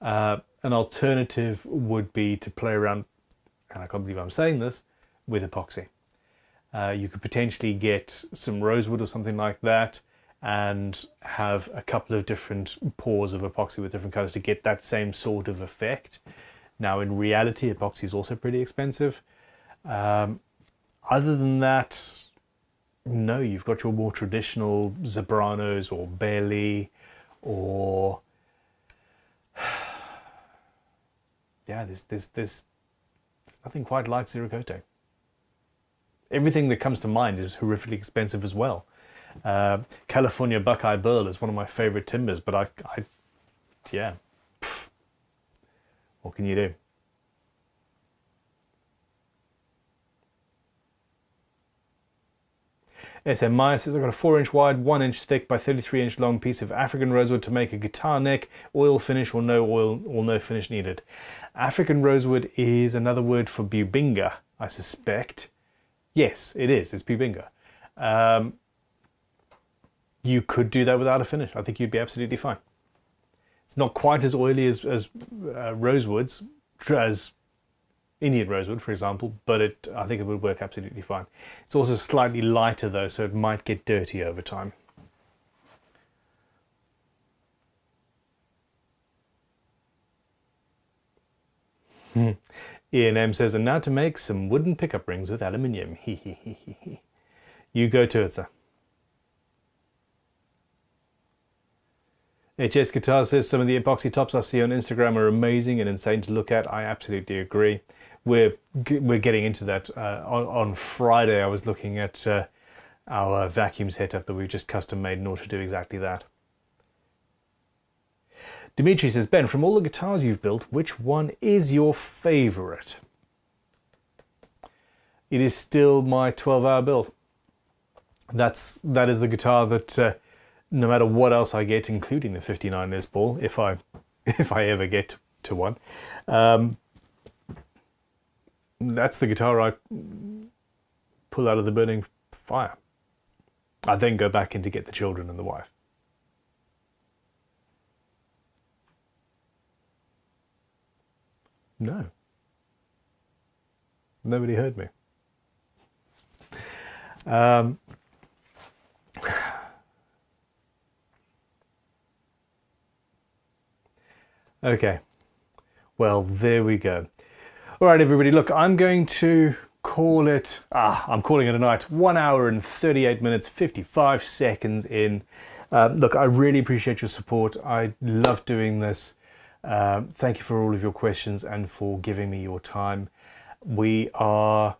An alternative would be to play around, and I can't believe I'm saying this, with epoxy. You could potentially get some rosewood or something like that and have a couple of different pours of epoxy with different colors to get that same sort of effect. Now, in reality, epoxy is also pretty expensive. Other than that, no, you've got your more traditional Zebranos or Bailey or... yeah, there's nothing quite like Zero Cote. Everything that comes to mind is horrifically expensive as well. California Buckeye Burl is one of my favorite timbers, but yeah. Pff. What can you do? SM Maya says, I've got a 4-inch wide, 1-inch thick by 33-inch long piece of African rosewood to make a guitar neck. Oil finish or no oil or no finish needed. African rosewood is another word for bubinga, I suspect. Yes, it is. It's bubinga. You could do that without a finish. I think you'd be absolutely fine. It's not quite as oily as rosewoods, as Indian rosewood, for example, but I think it would work absolutely fine. It's also slightly lighter though, so it might get dirty over time. Ian M says, and now to make some wooden pickup rings with aluminium. You go to it, sir. HS Guitar says, some of the epoxy tops I see on Instagram are amazing and insane to look at. I absolutely agree. We're getting into that. On Friday, I was looking at our vacuum setup that we've just custom made in order to do exactly that. Dimitri says, Ben, from all the guitars you've built, which one is your favorite? It is still my 12-hour build. That is the guitar that no matter what else I get, including the 59 Les Paul, if I ever get to one, that's the guitar I pull out of the burning fire. I then go back in to get the children and the wife. No. Nobody heard me. Okay. Well, there we go. All right, everybody, look, I'm going to call it, I'm calling it a night. 1 hour and 38 minutes, 55 seconds in. Look, I really appreciate your support. I love doing this. Thank you for all of your questions and for giving me your time. We are,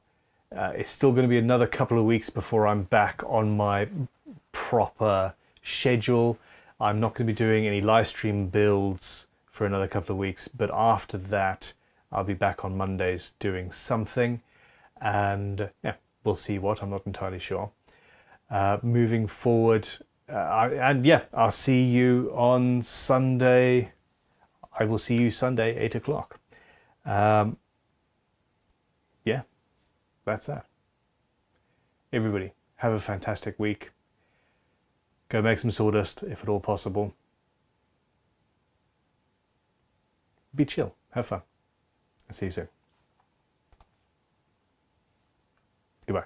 it's still going to be another couple of weeks before I'm back on my proper schedule. I'm not going to be doing any live stream builds for another couple of weeks, but after that, I'll be back on Mondays doing something, and yeah, we'll see what, I'm not entirely sure. Moving forward, I'll see you on Sunday. I will see you Sunday, 8 o'clock. Yeah, that's that. Everybody, have a fantastic week. Go make some sawdust, if at all possible. Be chill, have fun. I'll see you soon. Goodbye.